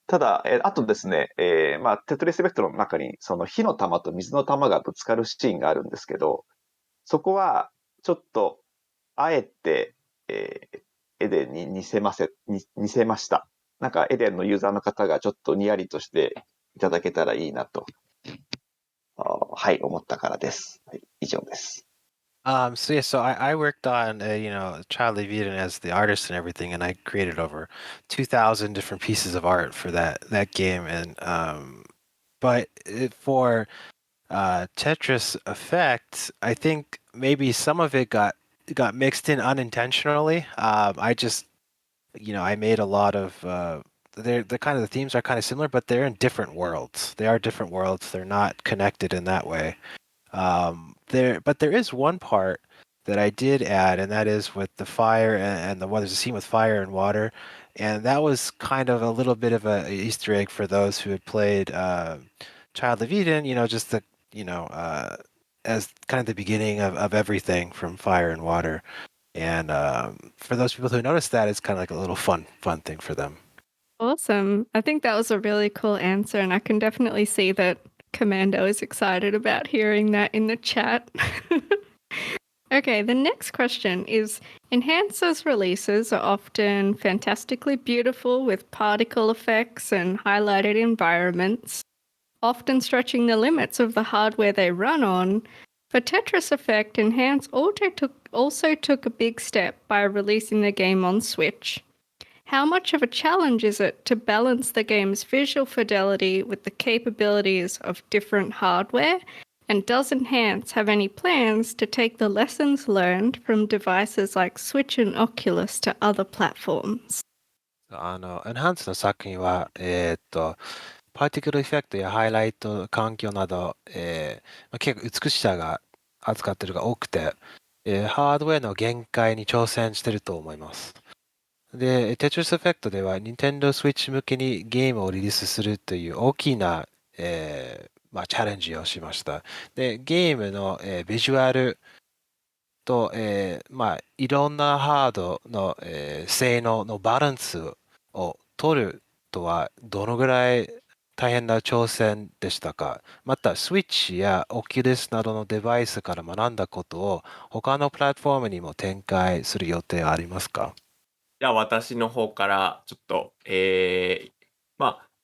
ただ、あとですね、テトリスエフェクトの中に、その火の玉と水の玉がぶつかるシーンがあるんですけど、そこは、ちょっと、あえて、エデンに似せました。なんか、エデンのユーザーの方がちょっとニヤリとしていただけたらいいなと、はい、思ったからです。はい、以上です。So I worked on Child of Eden as the artist and everything, and I created over 2,000 different pieces of art for that game. And but for Tetris Effect, I think maybe some of it got mixed in unintentionally. I made a lot of the kind of the themes are kind of similar, but they're in different worlds. They are different worlds. They're not connected in that way. But there is one part that I did add, and that is with the fire and the there's a scene with fire and water, and that was kind of a little bit of a Easter egg for those who had played Child of Eden. Just as kind of the beginning of everything from fire and water. And for those people who noticed that, it's kind of like a little fun thing for them. Awesome. I think that was a really cool answer, and I can definitely see that Commando is excited about hearing that in the chat. Okay, the next question is Enhancers releases are often fantastically beautiful with particle effects and highlighted environments, often stretching the limits of the hardware they run on. For Tetris Effect, Enhance also took a big step by releasing the game on Switch. How much of a challenge is it to balance the game's visual fidelity with the capabilities of different hardware? And does Enhance have any plans to take the lessons learned from devices like Switch and Oculus to other platforms? エンハンスの作品は、パーティクルエフェクトやハイライト環境など、結構美しさが扱ってるが多くて、ハードウェアの限界に挑戦してると思います。で、テトリスエフェクトでは Nintendo Switch 向けにゲームをリリースするという大きな、チャレンジをしました。で、ゲームの、ビジュアルと、いろんなハードの、性能のバランスを取るとはどのぐらい大変な挑戦でしたか？また、Switch や Oculus などのデバイスから学んだことを他のプラットフォームにも展開する予定はありますか？じゃあ私の方からちょっと、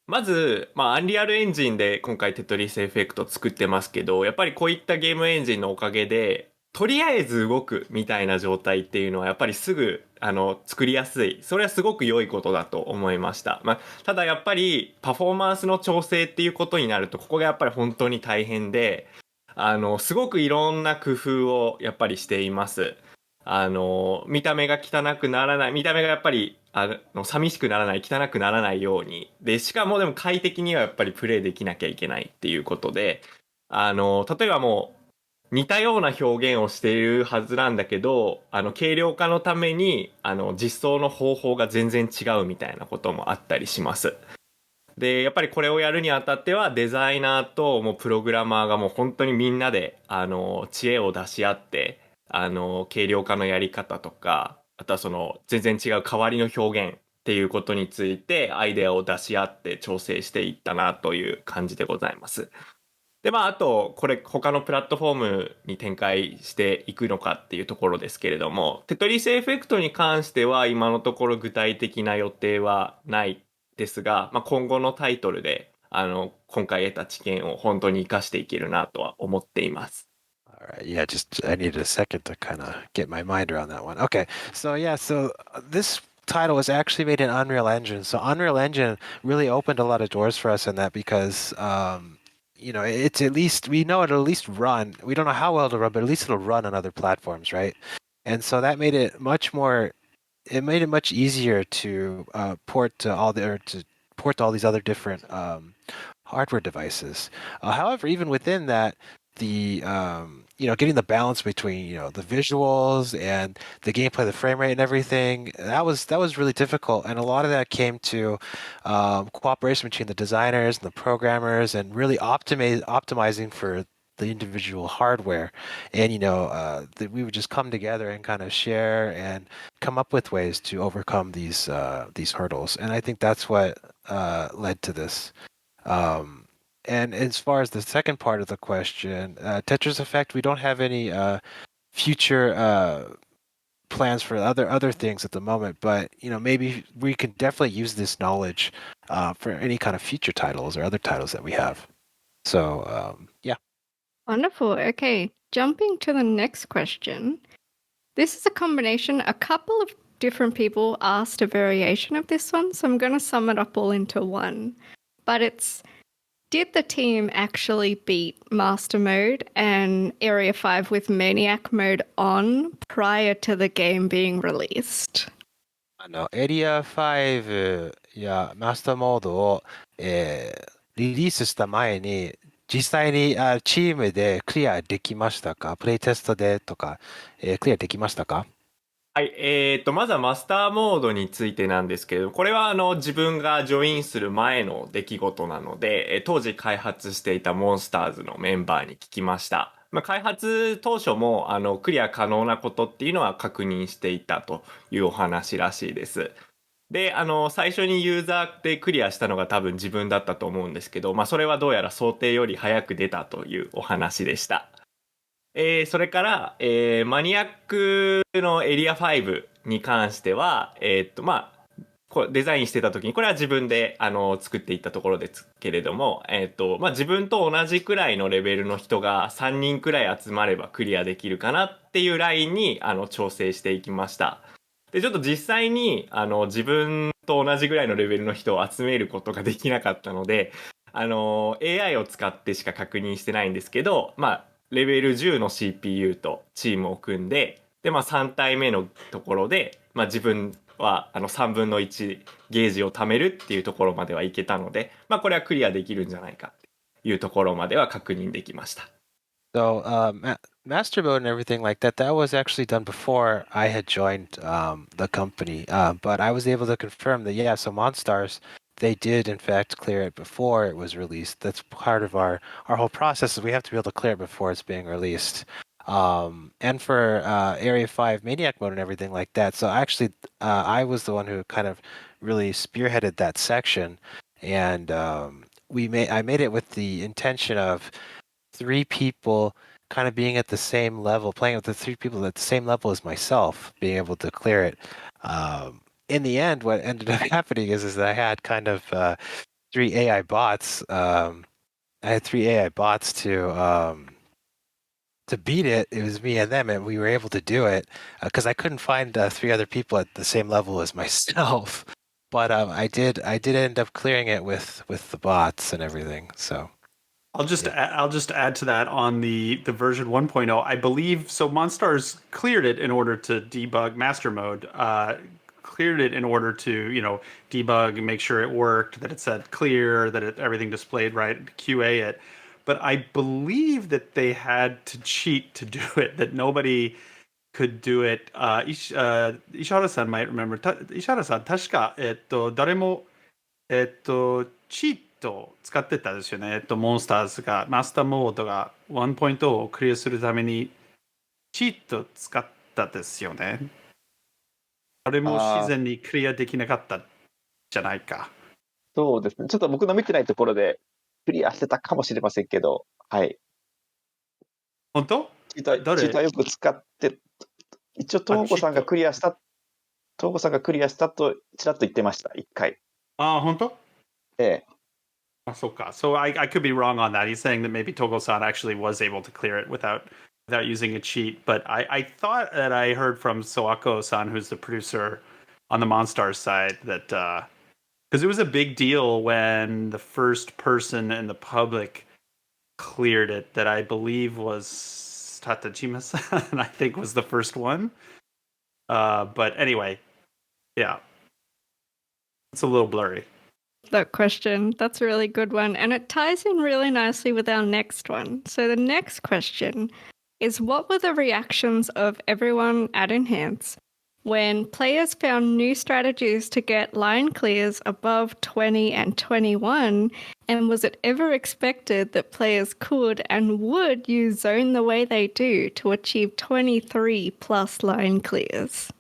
まず、アンリアルエンジンで今回テトリスエフェクト作ってますけど、やっぱりこういったゲームエンジンのおかげで、とりあえず動くみたいな状態っていうのはやっぱりすぐ作りやすい。それはすごく良いことだと思いました。ただやっぱりパフォーマンスの調整っていうことになると、ここがやっぱり本当に大変で、すごくいろんな工夫をやっぱりしています。見た目が汚くならない、見た目がやっぱり、寂しくならない、汚くならないように。で、しかもでも快適にはやっぱりプレイできなきゃいけないっていうことで、例えばもう、似たような表現をしているはずなんだけど、軽量化のために、実装の方法が全然違うみたいなこともあったりします。で、やっぱりこれをやるにあたっては、デザイナーともうプログラマーがもう本当にみんなで、知恵を出し合って、軽量化のやり方とか、あとはその全然違う代わりの表現っていうことについてアイデアを出し合って調整していったなという感じでございます。で、あと、これ他のプラットフォームに展開していくのかっていうところですけれども、テトリスエフェクトに関しては今のところ具体的な予定はないですが、今後のタイトルで、今回得た知見を本当に活かしていけるなとは思っています。All right, yeah, just I needed a second to kind of get my mind around that one. Okay, so yeah, so this title was actually made in Unreal Engine. So Unreal Engine really opened a lot of doors for us in that because it's at least we know it'll at least run. We don't know how well it'll run, but at least it'll run on other platforms, right? And so that made it much more. It made it much easier to port to all these other different hardware devices. However, even within that, the getting the balance between the visuals and the gameplay, the frame rate, and everything that was really difficult, and a lot of that came to cooperation between the designers and the programmers, and really optimizing for the individual hardware, and that we would just come together and kind of share and come up with ways to overcome these hurdles, and I think that's what led to this. um, and as far as the second part of the question, Tetris Effect, we don't have any future plans for other things at the moment, but maybe we can definitely use this knowledge for any kind of future titles or other titles that we have. So yeah. Wonderful. Okay, jumping to the next question. This is a combination. A couple of different people asked a variation of this one, so I'm going to sum it up all into one. But it's, did the team actually beat Master Mode and Area 5 with Maniac Mode on prior to the game being released? エリア5やマスターモードを、リリースした前に、実際にチームでクリアできましたか？プレイテストでとか、クリアできましたか？はい、まずはマスターモードについてなんですけれども、これは自分がジョインする前の出来事なので、当時開発していたモンスターズのメンバーに聞きました。開発当初もクリア可能なことっていうのは確認していたというお話らしいです。で、最初にユーザーでクリアしたのが多分自分だったと思うんですけど、それはどうやら想定より早く出たというお話でした。それから、マニアックのエリア5に関しては、これデザインしてた時に、これは自分で作っていったところですけれども、自分と同じくらいのレベルの人が3人くらい集まればクリアできるかなっていうラインに調整していきました。で、ちょっと実際に自分と同じぐらいのレベルの人を集めることができなかったので、AI を使ってしか確認してないんですけど、レベル10の CPU とチームを組んで、で、3体目のところで、自分は3分の1ゲージを貯めるっていうところまではいけたので、これはクリアできるんじゃないかっていうところまでは確認できました。So, master mode and everything like that, that was actually done before I had joined the company. But I was able to confirm that, yeah, so Monstars, they did in fact clear it before it was released. That's part of our whole process is we have to be able to clear it before it's being released. And for Area 5 Maniac mode and everything like that, so actually I was the one who kind of really spearheaded that section. And I made it with the intention of 3 people kind of being at the same level, playing with the 3 people at the same level as myself, being able to clear it. In the end, what ended up happening is that I had kind of 3 AI bots. I had 3 AI bots to beat it. It was me and them, and we were able to do it because I couldn't find 3 other people at the same level as myself. But I did end up clearing it with the bots and everything. So. I'll just add to that on the version 1.0. I believe so. Monstars cleared it in order to debug master mode. Cleared it in order to debug and make sure it worked, that it said clear, that everything displayed right, QA it. But I believe that they had to cheat to do it. That nobody could do it. Ishihara-san might remember. Ishihara-san, 確か誰もチート使ってたですよね。モンスターズが、マスターモードが1.0をクリアするために、チート使ったですよね。あれも自然にクリアできなかったじゃないか。そうですね。ちょっと僕の見てないところでクリアしてたかもしれませんけど、はい。本当？チートはよく使って、一応、東子さんがクリアしたと、ちらっと言ってました、1回。あ、本当？ええ。So I could be wrong on that. He's saying that maybe Togo-san actually was able to clear it without without using a cheat. But I thought that I heard from Sawako-san, who's the producer on the Monstars side, that because it was a big deal when the first person in the public cleared it, that I believe was Tatejima-san, I think was the first one. But anyway, yeah, it's a little blurry. That question. That's a really good one. And it ties in really nicely with our next one. So the next question is, what were the reactions of everyone at Enhance when players found new strategies to get line clears above 20 and 21? And was it ever expected that players could and would use Zone the way they do to achieve 23 plus line clears?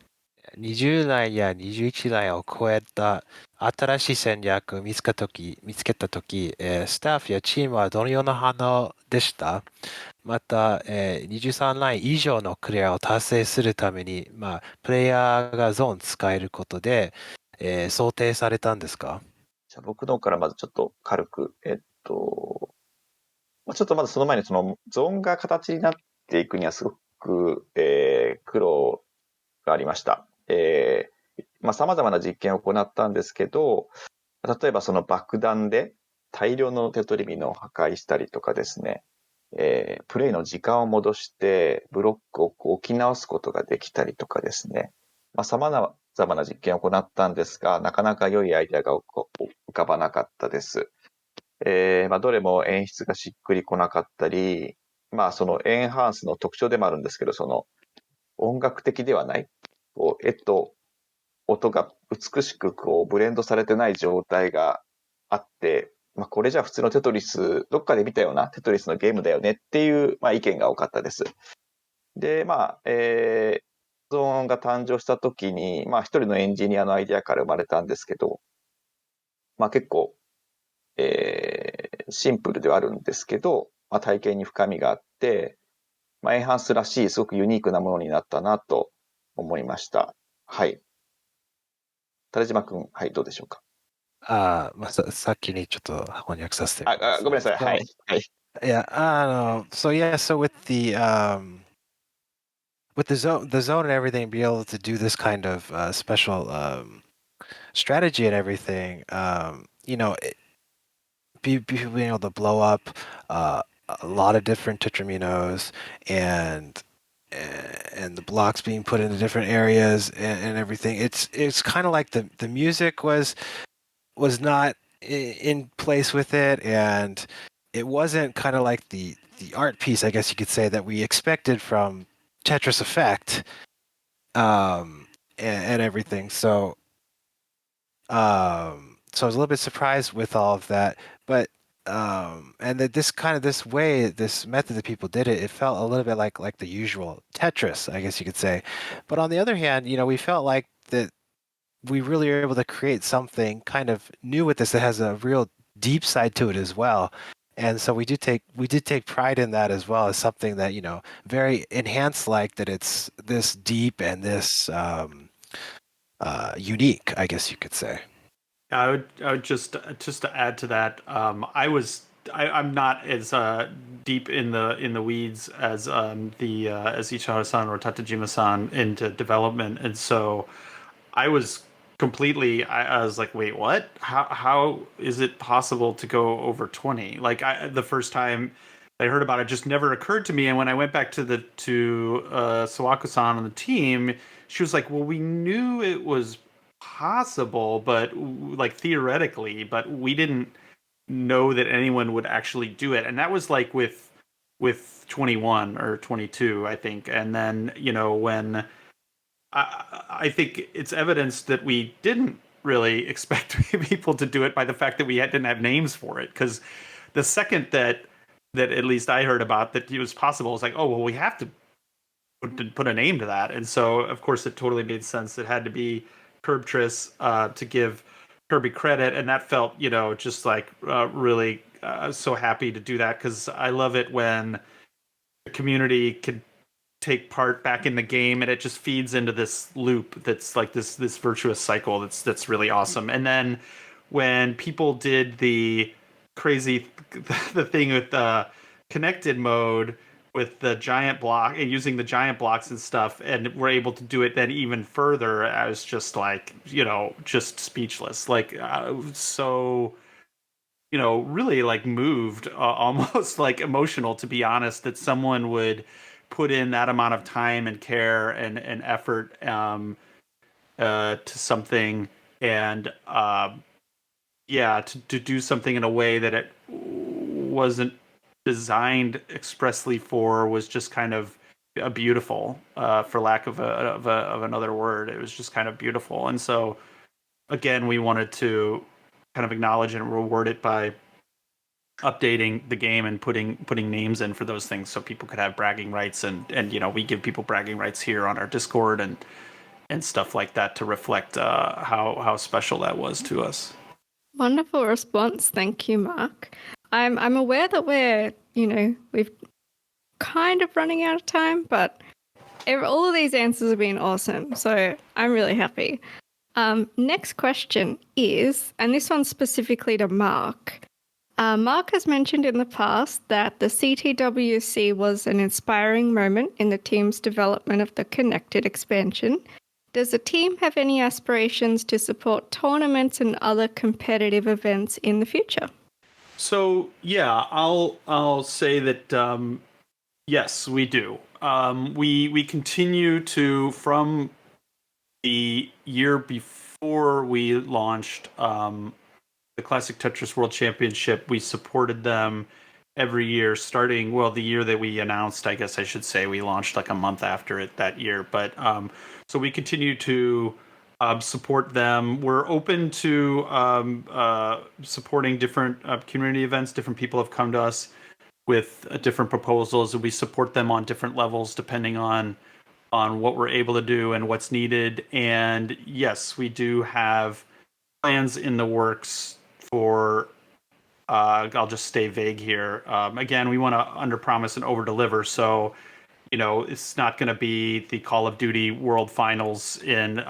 20代や21代を超えた新しい戦略を見つけたとき、スタッフやチームはどのような反応でした？また、23ライン以上のクリアを達成するために、プレイヤーがゾーン使えることで、想定されたんですか？じゃあ僕の方からまずちょっと軽く、ちょっとまずその前にそのゾーンが形になっていくにはすごく、苦労がありました。様々な実験を行ったんですけど、例えばその爆弾で大量のテトリミノを破壊したりとかですね、プレイの時間を戻してブロックを置き直すことができたりとかですね、様々な実験を行ったんですが、なかなか良いアイデアが浮かばなかったです。どれも演出がしっくりこなかったり、そのエンハンスの特徴でもあるんですけど、その音楽的ではない、絵と音が美しくブレンドされてない状態があって、これじゃ普通のテトリス、どっかで見たようなテトリスのゲームだよねっていう、意見が多かったです。で、ゾーンが誕生した時に、一人のエンジニアのアイデアから生まれたんですけど、結構、シンプルではあるんですけど、体験に深みがあって、エンハンスらしいすごくユニークなものになったなと思いました。はい。垂島くん、はい、どうでしょうか。さっきにちょっと翻訳させてください。ごめんなさい。はい。はい。So with the zone and everything, be able to do this kind of special strategy and everything, being able to blow up a lot of different tetraminos and the blocks being put into different areas and everything. It's kind of like the music was not in place with it, and it wasn't kind of like the art piece, I guess you could say, that we expected from Tetris Effect, and everything. So I was a little bit surprised with all of that, but and that this method that people did it felt a little bit like the usual Tetris, I guess you could say. But on the other hand, we felt like that we really are able to create something kind of new with this that has a real deep side to it as well. And so we did take pride in that as well, as something that, very enhanced, like that it's this deep and this unique, I guess you could say. I would just to add to that, I'm not as deep in the weeds as as Ishihara-san or Tatejima-san into development, and so I was completely. I was like, wait, what? How is it possible to go over 20? Like the first time I heard about it, just never occurred to me. And when I went back to Sawako-san on the team, she was like, well, we knew it was possible, but like theoretically, but we didn't know that anyone would actually do it. And that was like with 21 or 22, I think. And then, when I think it's evidence that we didn't really expect people to do it by the fact that we didn't have names for it. Because the second that at least I heard about that it was possible, it's like, oh, well, we have to put a name to that. And so, of course, it totally made sense. It had to be Curbtris to give Kirby credit. And that felt, just like really so happy to do that, because I love it when the community could take part back in the game, and it just feeds into this loop that's like this virtuous cycle that's really awesome. And then when people did the crazy the thing with connected mode, with the giant block and using the giant blocks and stuff, and we're able to do it then even further. I was just like, just speechless. Like, so, really like moved, almost like emotional, to be honest, that someone would put in that amount of time and care and effort to something, and to do something in a way that it wasn't designed expressly for, was just kind of a beautiful, for lack of another word. It was just kind of beautiful. And so again, we wanted to kind of acknowledge and reward it by updating the game and putting names in for those things, so people could have bragging rights, and we give people bragging rights here on our Discord and stuff like that to reflect how special that was to us. Wonderful response. Thank you, Mark. I'm aware that we've kind of running out of time, but all of these answers have been awesome, so I'm really happy. Next question is, and this one's specifically to Mark. Mark has mentioned in the past that the CTWC was an inspiring moment in the team's development of the Connected expansion. Does the team have any aspirations to support tournaments and other competitive events in the future? So yeah, I'll say that yes, we do. We continue to, from the year before we launched the Classic Tetris World Championship, we supported them every year, starting, the year that we announced, I guess I should say, we launched like a month after it that year. But so we continue to support them. We're open to supporting different community events. Different people have come to us with different proposals, and we support them on different levels depending on what we're able to do and what's needed. And yes, we do have plans in the works for, I'll just stay vague here. Again, we want to underpromise and overdeliver. So, it's not going to be the Call of Duty World Finals in,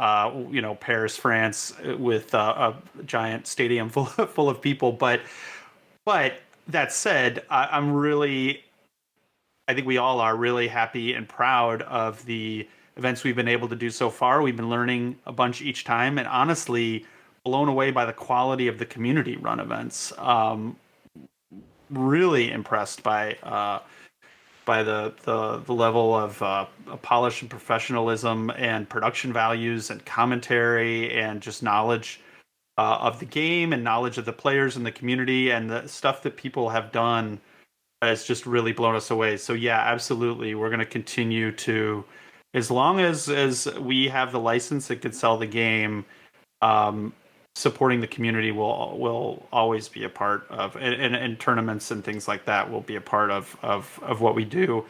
Paris, France, with a giant stadium full of people. But that said, I think we all are really happy and proud of the events we've been able to do so far. We've been learning a bunch each time, and honestly, blown away by the quality of the community run events. Really impressed by the level of polish and professionalism and production values and commentary and just knowledge of the game and knowledge of the players and the community, and the stuff that people have done has just really blown us away. So yeah, absolutely, we're going to continue to, as long as we have the license that could sell the game, supporting the community will always be a part of, and tournaments and things like that will be a part of what we do.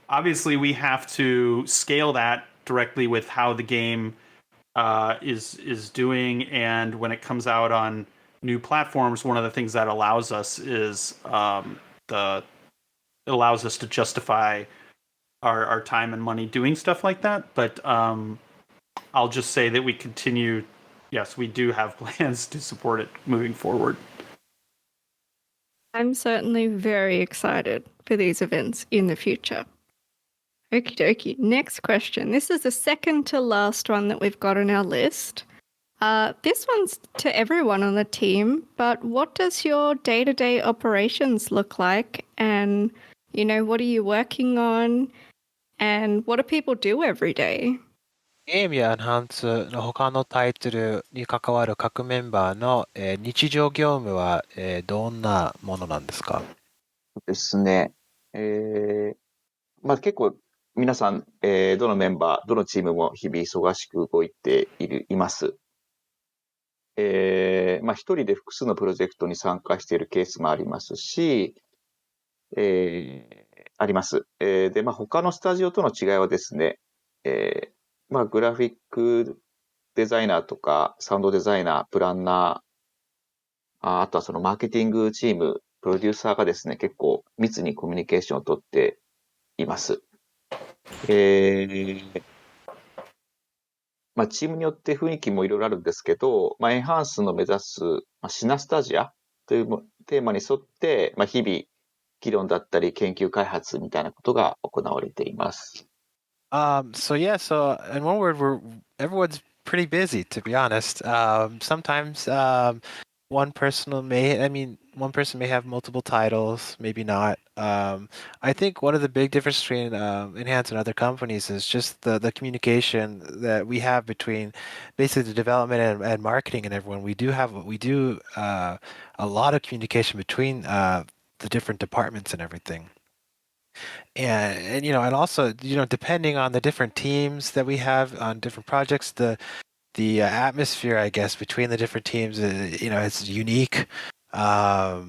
Obviously, we have to scale that directly with how the game is doing, and when it comes out on new platforms, one of the things that allows us is it allows us to justify our time and money doing stuff like that. But I'll just say that we continue. Yes, we do have plans to support it moving forward. I'm certainly very excited for these events in the future. Okie dokie. Next question. This is the second to last one that we've got on our list. This one's to everyone on the team, but what does your day-to-day operations look like? And, what are you working on? And what do people do every day? ゲームやエンハンスの他のタイトルに関わる各メンバーの、日常業務は、どんなものなんですか？ですね。結構皆さん、どのメンバー、どのチームも日々忙しく動いています。一人で複数のプロジェクトに参加しているケースもありますし、あります。で、他のスタジオとの違いはですね、グラフィックデザイナーとか、サウンドデザイナー、プランナー、あとはそのマーケティングチーム、プロデューサーがですね、結構密にコミュニケーションをとっています。チームによって雰囲気もいろいろあるんですけど、エンハンスの目指す、シナスタジアというテーマに沿って、日々、議論だったり研究開発みたいなことが行われています。So in one word, everyone's pretty busy, to be honest. Sometimes one person may have multiple titles, maybe not. I think one of the big differences between Enhance and other companies is just the communication that we have between basically the development and marketing and everyone. We do a lot of communication between the different departments and everything. And also depending on the different teams that we have on different projects, the atmosphere, I guess, between the different teams, it's unique. But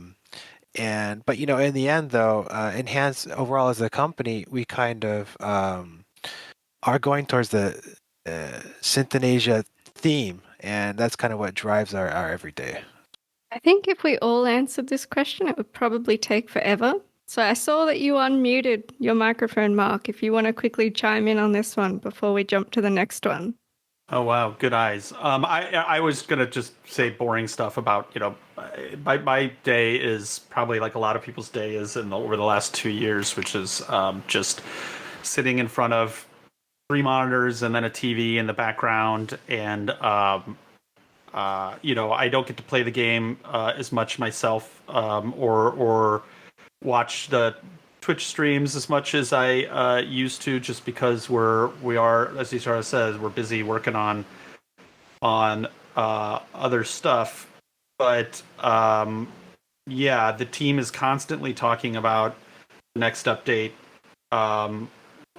in the end, though, Enhance overall as a company, we kind of are going towards the Synthenasia theme, and that's kind of what drives our everyday. I think if we all answered this question, it would probably take forever. So I saw that you unmuted your microphone, Mark, if you want to quickly chime in on this one before we jump to the next one. Oh wow, good eyes. I was gonna just say boring stuff about my day is probably like a lot of people's day is over the last 2 years, which is just sitting in front of 3 monitors and then a TV in the background, and I don't get to play the game as much myself, or watch the Twitch streams as much as I used to, just because we are, as Ishihara says, we're busy working on other stuff. But the team is constantly talking about the next update. A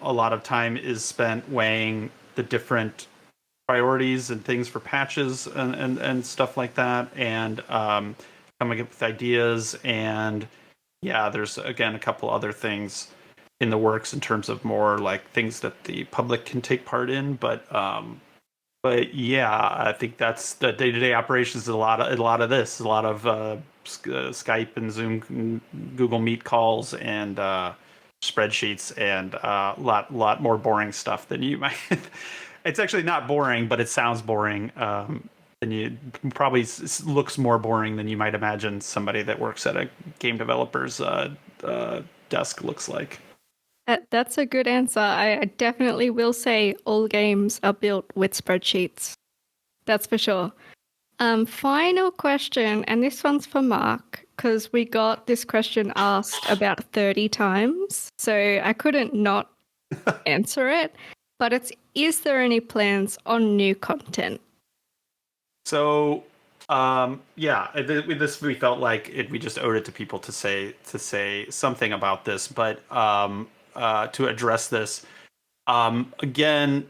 lot of time is spent weighing the different priorities and things for patches and stuff like that, and coming up with ideas. And there's again a couple other things in the works in terms of more like things that the public can take part in. But I think that's the day-to-day operations. A lot of this, a lot of Skype and Zoom, and Google Meet calls, and spreadsheets, and a lot more boring stuff than you might. It's actually not boring, but it sounds boring. And you probably looks more boring than you might imagine somebody that works at a game developer's desk looks like. That's a good answer. I definitely will say all games are built with spreadsheets. That's for sure. Final question, and this one's for Mark, because we got this question asked about 30 times, so I couldn't not answer it. But is there any plans on new content? So, with this, we felt like we just owed it to people to say something about this. But to address this, again,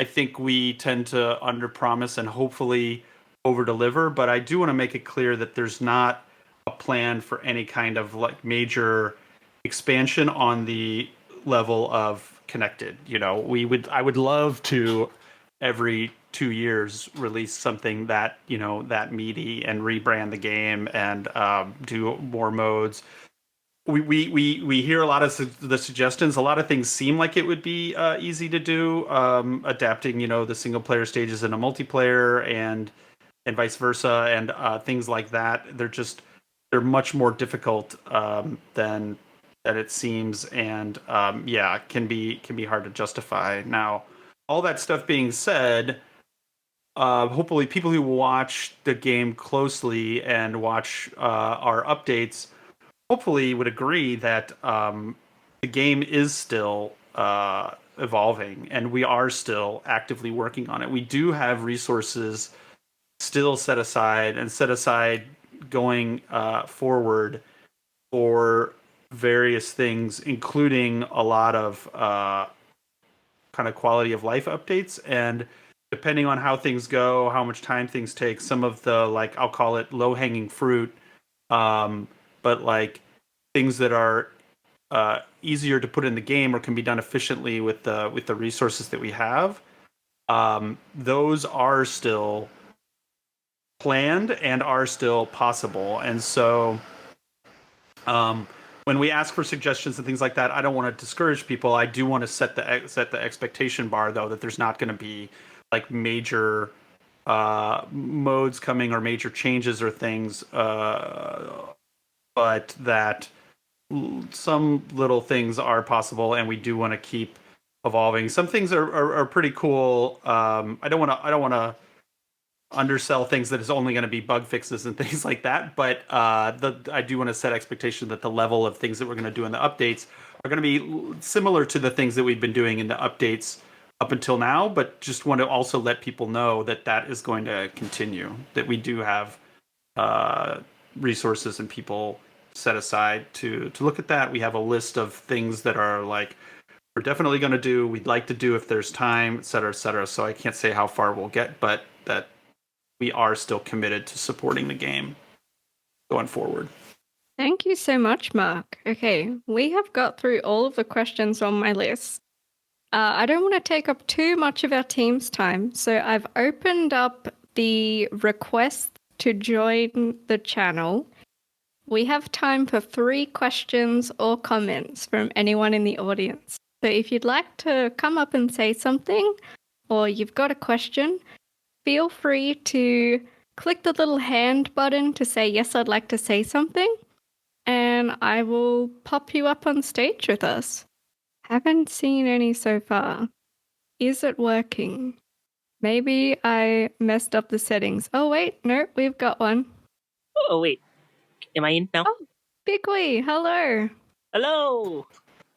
I think we tend to underpromise and hopefully overdeliver. But I do want to make it clear that there's not a plan for any kind of like major expansion on the level of Connected. I would love to every 2 years release something that that meaty and rebrand the game and do more modes. We hear a lot of the suggestions. A lot of things seem like it would be easy to do, adapting the single player stages into multiplayer and vice versa, and things like that. They're much more difficult than it seems, and can be hard to justify. Now, all that stuff being said, hopefully people who watch the game closely and watch our updates hopefully would agree that the game is still evolving, and we are still actively working on it. We do have resources still set aside going forward for various things, including a lot of kind of quality of life updates. And depending on how things go, how much time things take, some of the, like, I'll call it low hanging fruit, but like things that are easier to put in the game or can be done efficiently with the resources that we have, those are still planned and are still possible. And so when we ask for suggestions and things like that, I don't want to discourage people. I do want to set the expectation bar, though, that there's not going to be like major modes coming or major changes or things, but that some little things are possible, and we do want to keep evolving. Some things are pretty cool. I don't want to undersell things that is only going to be bug fixes and things like that, but I do want to set expectation that the level of things that we're going to do in the updates are going to be similar to the things that we've been doing in the updates up until now, but just want to also let people know that that is going to continue, that we do have resources and people set aside to look at that. We have a list of things that are like we're definitely going to do, we'd like to do if there's time, et cetera, et cetera. So I can't say how far we'll get, but that we are still committed to supporting the game going forward. Thank you so much, Mark. Okay, we have got through all of the questions on my list. I don't want to take up too much of our team's time, so I've opened up the request to join the channel. We have time for 3 questions or comments from anyone in the audience. So if you'd like to come up and say something, or you've got a question, feel free to click the little hand button to say, yes, I'd like to say something, and I will pop you up on stage with us. Haven't seen any so far. Is it working? Maybe I messed up the settings. Oh, wait, no, we've got one. Oh, wait. Am I in now? Oh, Big Wee, hello. Hello.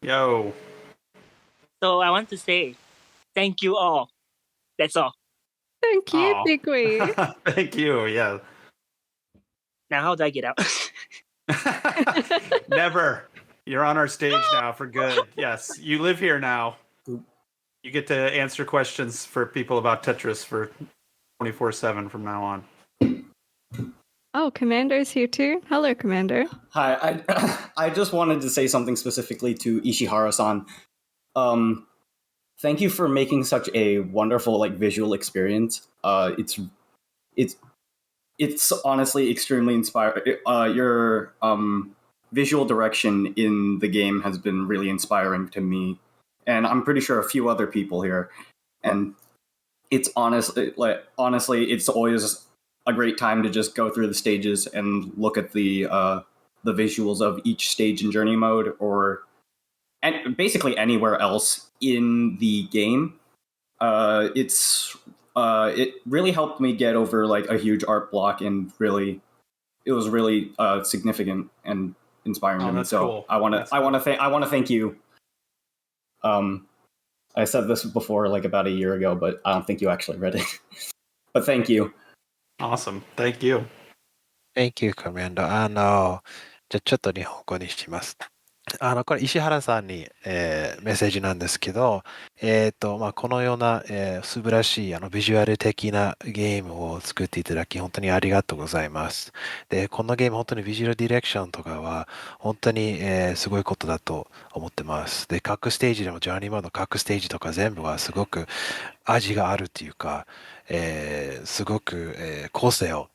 Yo. So I want to say thank you all. That's all. Thank you, Aw. Big Wee. Thank you. Yeah. Now, how do I get out? Never. You're on our stage now for good. Yes, you live here now. You get to answer questions for people about Tetris for 24/7 from now on. Oh, Commando's here too. Hello, Commando. Hi, I just wanted to say something specifically to Ishihara-san. Thank you for making such a wonderful visual experience. It's honestly extremely inspiring. Your visual direction in the game has been really inspiring to me, and I'm pretty sure a few other people here. And it's honestly, it's always a great time to just go through the stages and look at the visuals of each stage in journey mode, and basically anywhere else in the game. It really helped me get over a huge art block, and it was really significant and inspiring to me. That's So cool. I want to thank you. I said this before about a year ago, but I don't think you actually read it. But thank you. Awesome. Thank you. Thank you, Commando. じゃあちょっと日本語にします。これ石原さんに、メッセージなんですけど、このような、素晴らしいビジュアル的なゲームを作っていただき本当にありがとうございます。で、このゲーム本当にビジュアルディレクションとかは本当に、すごいことだと思ってます。で、各ステージでもジャーニーモード各ステージとか全部はすごく味があるっていうか、すごく、個性を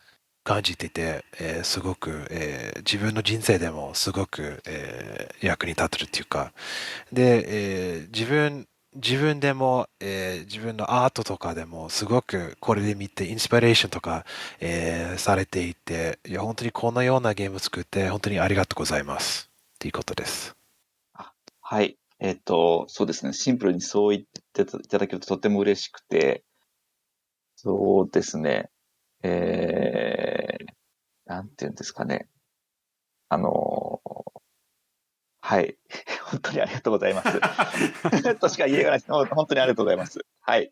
感じていて、すごく、自分の人生でもすごく、役に立ってるっていうか、で、自分でも、自分のアートとかでもすごくこれで見てインスピレーションとか、されていて、いや本当にこのようなゲームを作って本当にありがとうございますっていうことです。はい。そうですね。シンプルにそう言っていただけるととても嬉しくて、そうですね。なんていうんですかね。はい。本当にありがとうございます。としか言いようがないです。本当にありがとうございます。はい。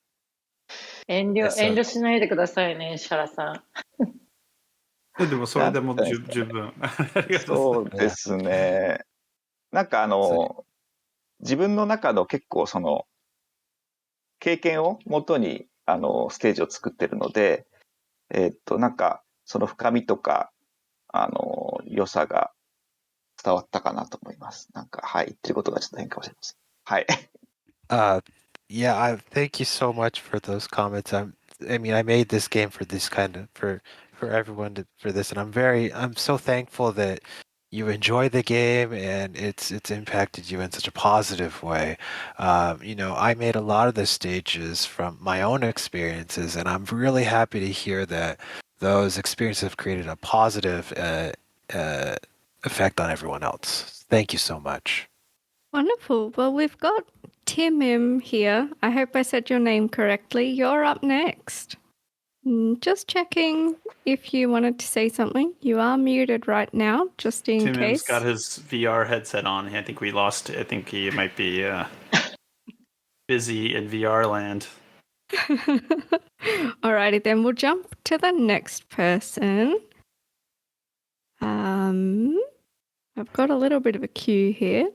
遠慮しないでくださいね、石原さん。でもそれでも十分。そうですね。自分の中の結構経験をもとにステージを作ってるので、その深みとか、良さが伝わったかなと思います。はい、言ってることがちょっと変かもしれません。はい。Yeah, thank you so much for those comments. I mean, I made this game for this for everyone for this, and I'm so thankful that you enjoy the game and it's impacted you in such a positive way. I made a lot of the stages from my own experiences, and I'm really happy to hear that those experiences have created a positive effect on everyone else. Thank you so much. Wonderful. Well, we've got Tim here. I hope I said your name correctly. You're up next. Just checking if you wanted to say something. You are muted right now, just in Tim case. M's got his VR headset on. I think we lost. I think he might be busy in VR land. Alrighty, then we'll jump to the next person. I've got a little bit of a queue here.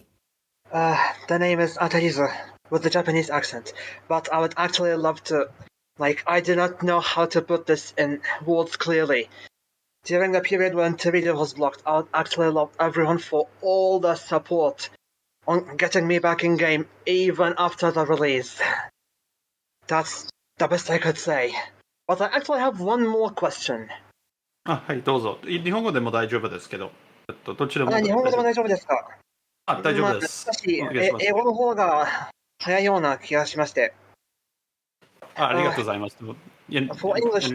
The name is Atarizu, with the Japanese accent, but I would actually love to, I do not know how to put this in words clearly. During the period when Twitter was blocked, I would actually love everyone for all the support on getting me back in game, even after the release. That's the best I could say. But I actually have one more question. はい、どうぞ。日本語でも大丈夫ですけど、どちらも。日本語でも大丈夫ですか？大丈夫です。少しお願いします。英語の方が早いような気がしまして。ありがとうございます。For English,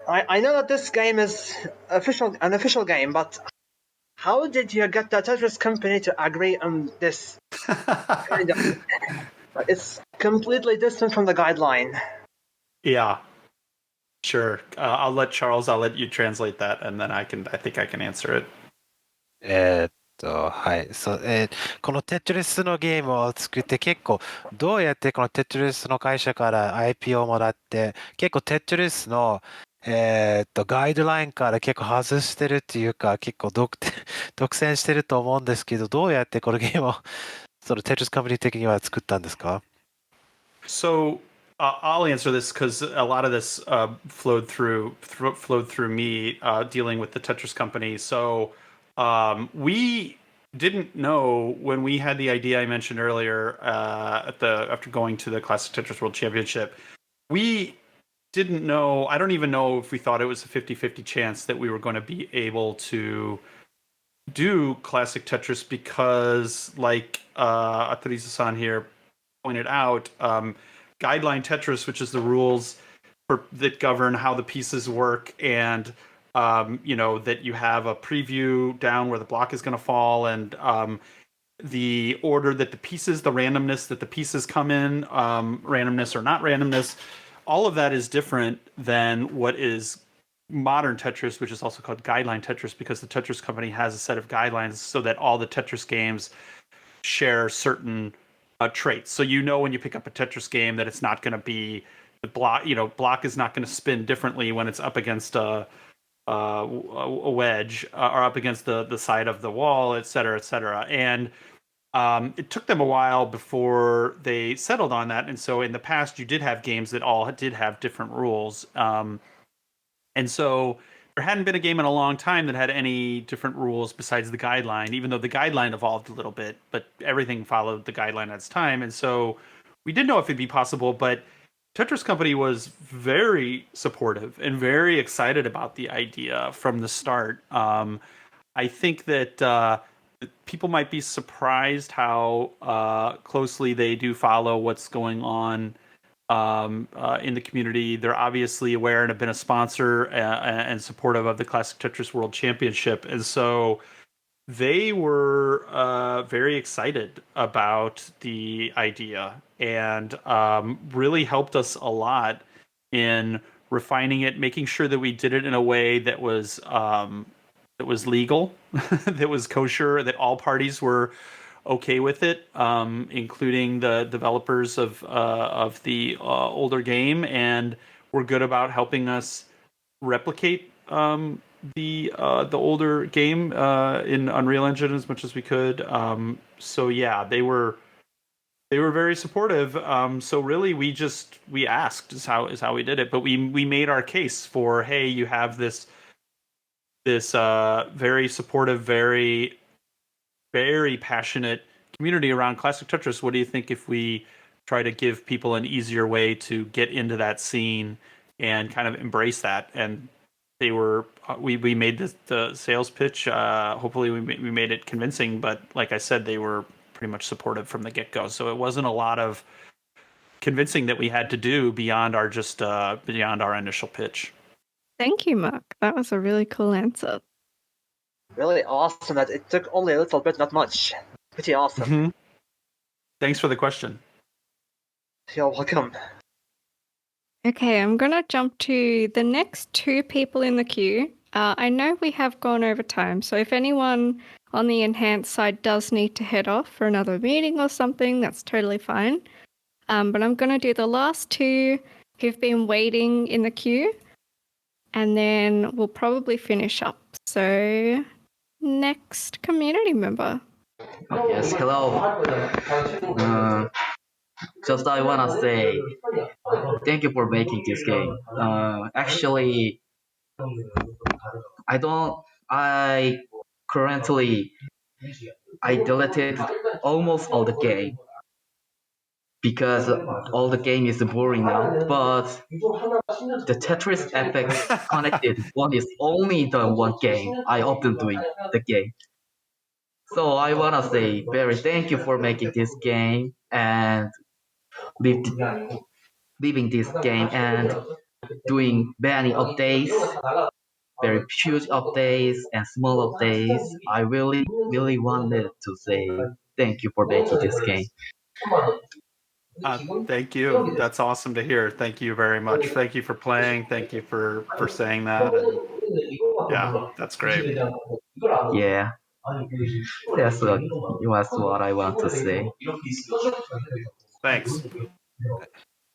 I know that this game is an official game, but how did you get the Tetris company to agree on this? It's completely distant from the guideline. Yeah, sure. I'll let you translate that, and then I think I can answer it. はい。そう、このテトリスのゲームを作って結構どうやってこのテトリスの会社から IP をもらって結構テトリスのガイドラインから結構外してるっていうか結構独占してると思うんですけどどうやってこのゲームをそのテトリスカンパニー的には作ったんですか？ So I'll answer this because a lot of this flowed through me dealing with the Tetris company. So we didn't know when we had the idea I mentioned earlier after going to the Classic Tetris World Championship. We didn't know. I don't even know if we thought it was a 50-50 chance that we were going to be able to do Classic Tetris because, like Atarizu-san here pointed out, guideline Tetris, which is the rules that govern how the pieces work, and that you have a preview down where the block is going to fall, and the order that the pieces, the randomness that the pieces come in, randomness or not randomness, all of that is different than what is modern Tetris, which is also called guideline Tetris, because the Tetris company has a set of guidelines so that all the Tetris games share certain traits. So when you pick up a Tetris game that it's not going to be the block. Block is not going to spin differently when it's up against a wedge or up against the side of the wall, et cetera, et cetera. And it took them a while before they settled on that. And so in the past, you did have games that all did have different rules. And so there hadn't been a game in a long time that had any different rules besides the guideline, even though the guideline evolved a little bit, but everything followed the guideline at its time. And so we didn't know if it'd be possible, but Tetris Company was very supportive and very excited about the idea from the start. I think that people might be surprised how closely they do follow what's going on in the community. They're obviously aware and have been a sponsor and supportive of the Classic Tetris World Championship. And so they were very excited about the idea and really helped us a lot in refining it, making sure that we did it in a way that was legal, that was kosher, that all parties were okay with it, including the developers of the older game, and were good about helping us replicate the older game in Unreal Engine as much as we could. So yeah, they were very supportive. So really, we asked is how we did it, but we made our case for, hey, you have this very supportive, very very passionate community around Classic Tetris. What do you think if we try to give people an easier way to get into that scene and kind of embrace that? And they were we made the sales pitch. Hopefully we made it convincing, but like I said, they were pretty much supportive from the get-go. So it wasn't a lot of convincing that we had to do beyond our initial pitch. Thank you, Mark. That was a really cool answer. really awesome that it took only a little bit, not much. Pretty awesome. Mm-hmm. Thanks for the question. You're welcome. Okay, I'm going to jump to the next two people in the queue. I know we have gone over time, so if anyone on the enhanced side does need to head off for another meeting or something, that's totally fine. But I'm going to do the last two who've been waiting in the queue, and then we'll probably finish up. So, next community member. Yes, hello. Just I wanna say thank you for making this game. Actually, I currently deleted almost all the game because all the game is boring now. But the Tetris Effect connected one is only the one game I often doing the game. So I wanna say very thank you for making this game and leaving this game and doing many updates, very huge updates and small updates. I really, really wanted to say thank you for making this game. Thank you. That's awesome to hear. Thank you very much. Thank you for playing. Thank you for saying that. And yeah, that's great. Yeah. That's what I want to say. Thanks.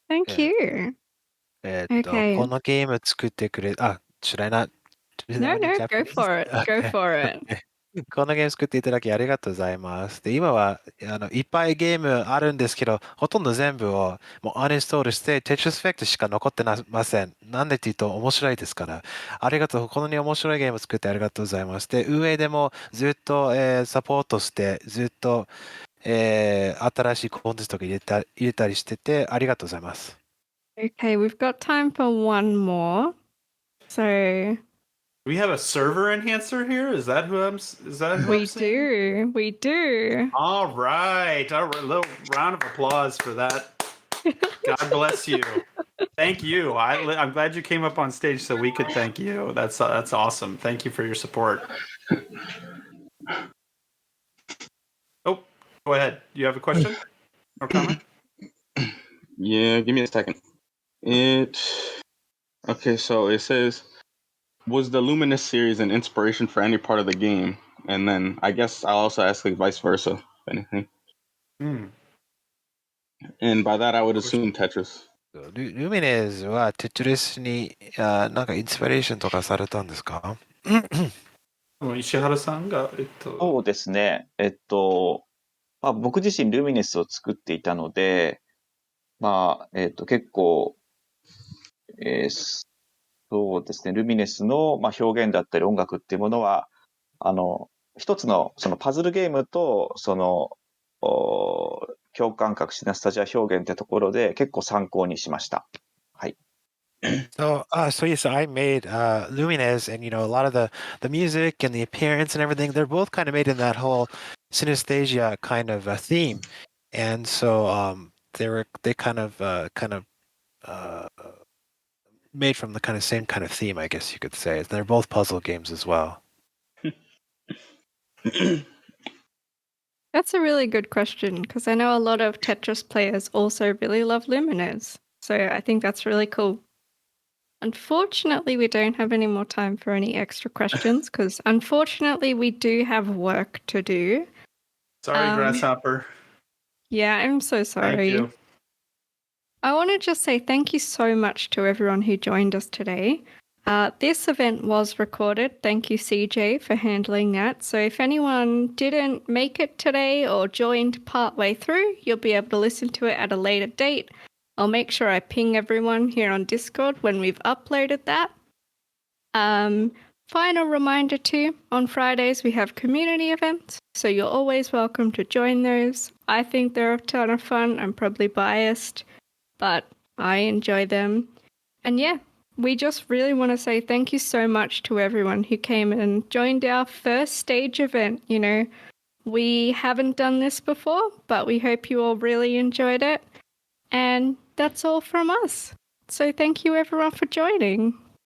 Thank you. Okay. このゲーム作ってくれ、should I not? No, go for it. Go for it. このゲーム作っていただきありがとうございます。で、今いっぱいゲームあるんですけど、ほとんど全部をもうアンインストールして、Tetris Effect しか残ってません。なんでって言うと面白いですから。ありがとう。こんなに面白いゲーム作ってありがとうございます。で、運営でもずっと、サポートして、ずっと、新しいコンテンツとか入れたりしてて、ありがとうございます。Okay, we've got time for one more. So we have a server enhancer here. Is that who I'm? Is that who I'm saying? We do. All right. A little round of applause for that. God bless you. Thank you. I'm glad you came up on stage so we could thank you. That's awesome. Thank you for your support. Oh, go ahead. You have a question or comment? Yeah, give me a second. Okay, so it says, was the Luminous series an inspiration for any part of the game? And then I guess I'll also ask like vice versa, if anything. And by that I would assume Tetris. ルミネスはテトリスになんかインスピレーションとかされたんですか？石原さんが、そうですね。僕自身ルミネスを作っていたので、結構、そうですね、ルミネスの、表現だったり音楽っていうものは、一つのそのパズルゲームと、その、共感覚シナスタジア表現ってところで結構参考にしました。はい。So yes, I made Lumines, and a lot of the music and the appearance and everything, they're both kind of made in that whole synesthesia kind of theme, and so they kind of made from the kind of same kind of theme, I guess you could say. They're both puzzle games as well. That's a really good question because I know a lot of Tetris players also really love Lumines. So I think that's really cool. Unfortunately, we don't have any more time for any extra questions because unfortunately we do have work to do. Sorry, Grasshopper. Yeah, I'm so sorry. Thank you. I want to just say thank you so much to everyone who joined us today. This event was recorded. Thank you, CJ, for handling that. So if anyone didn't make it today or joined partway through, you'll be able to listen to it at a later date. I'll make sure I ping everyone here on Discord when we've uploaded that. Final reminder too, on Fridays we have community events, so you're always welcome to join those. I think they're a ton of fun. I'm probably biased, but I enjoy them. And yeah, we just really want to say thank you so much to everyone who came and joined our first stage event. We haven't done this before, but we hope you all really enjoyed it. And that's all from us. So thank you everyone for joining.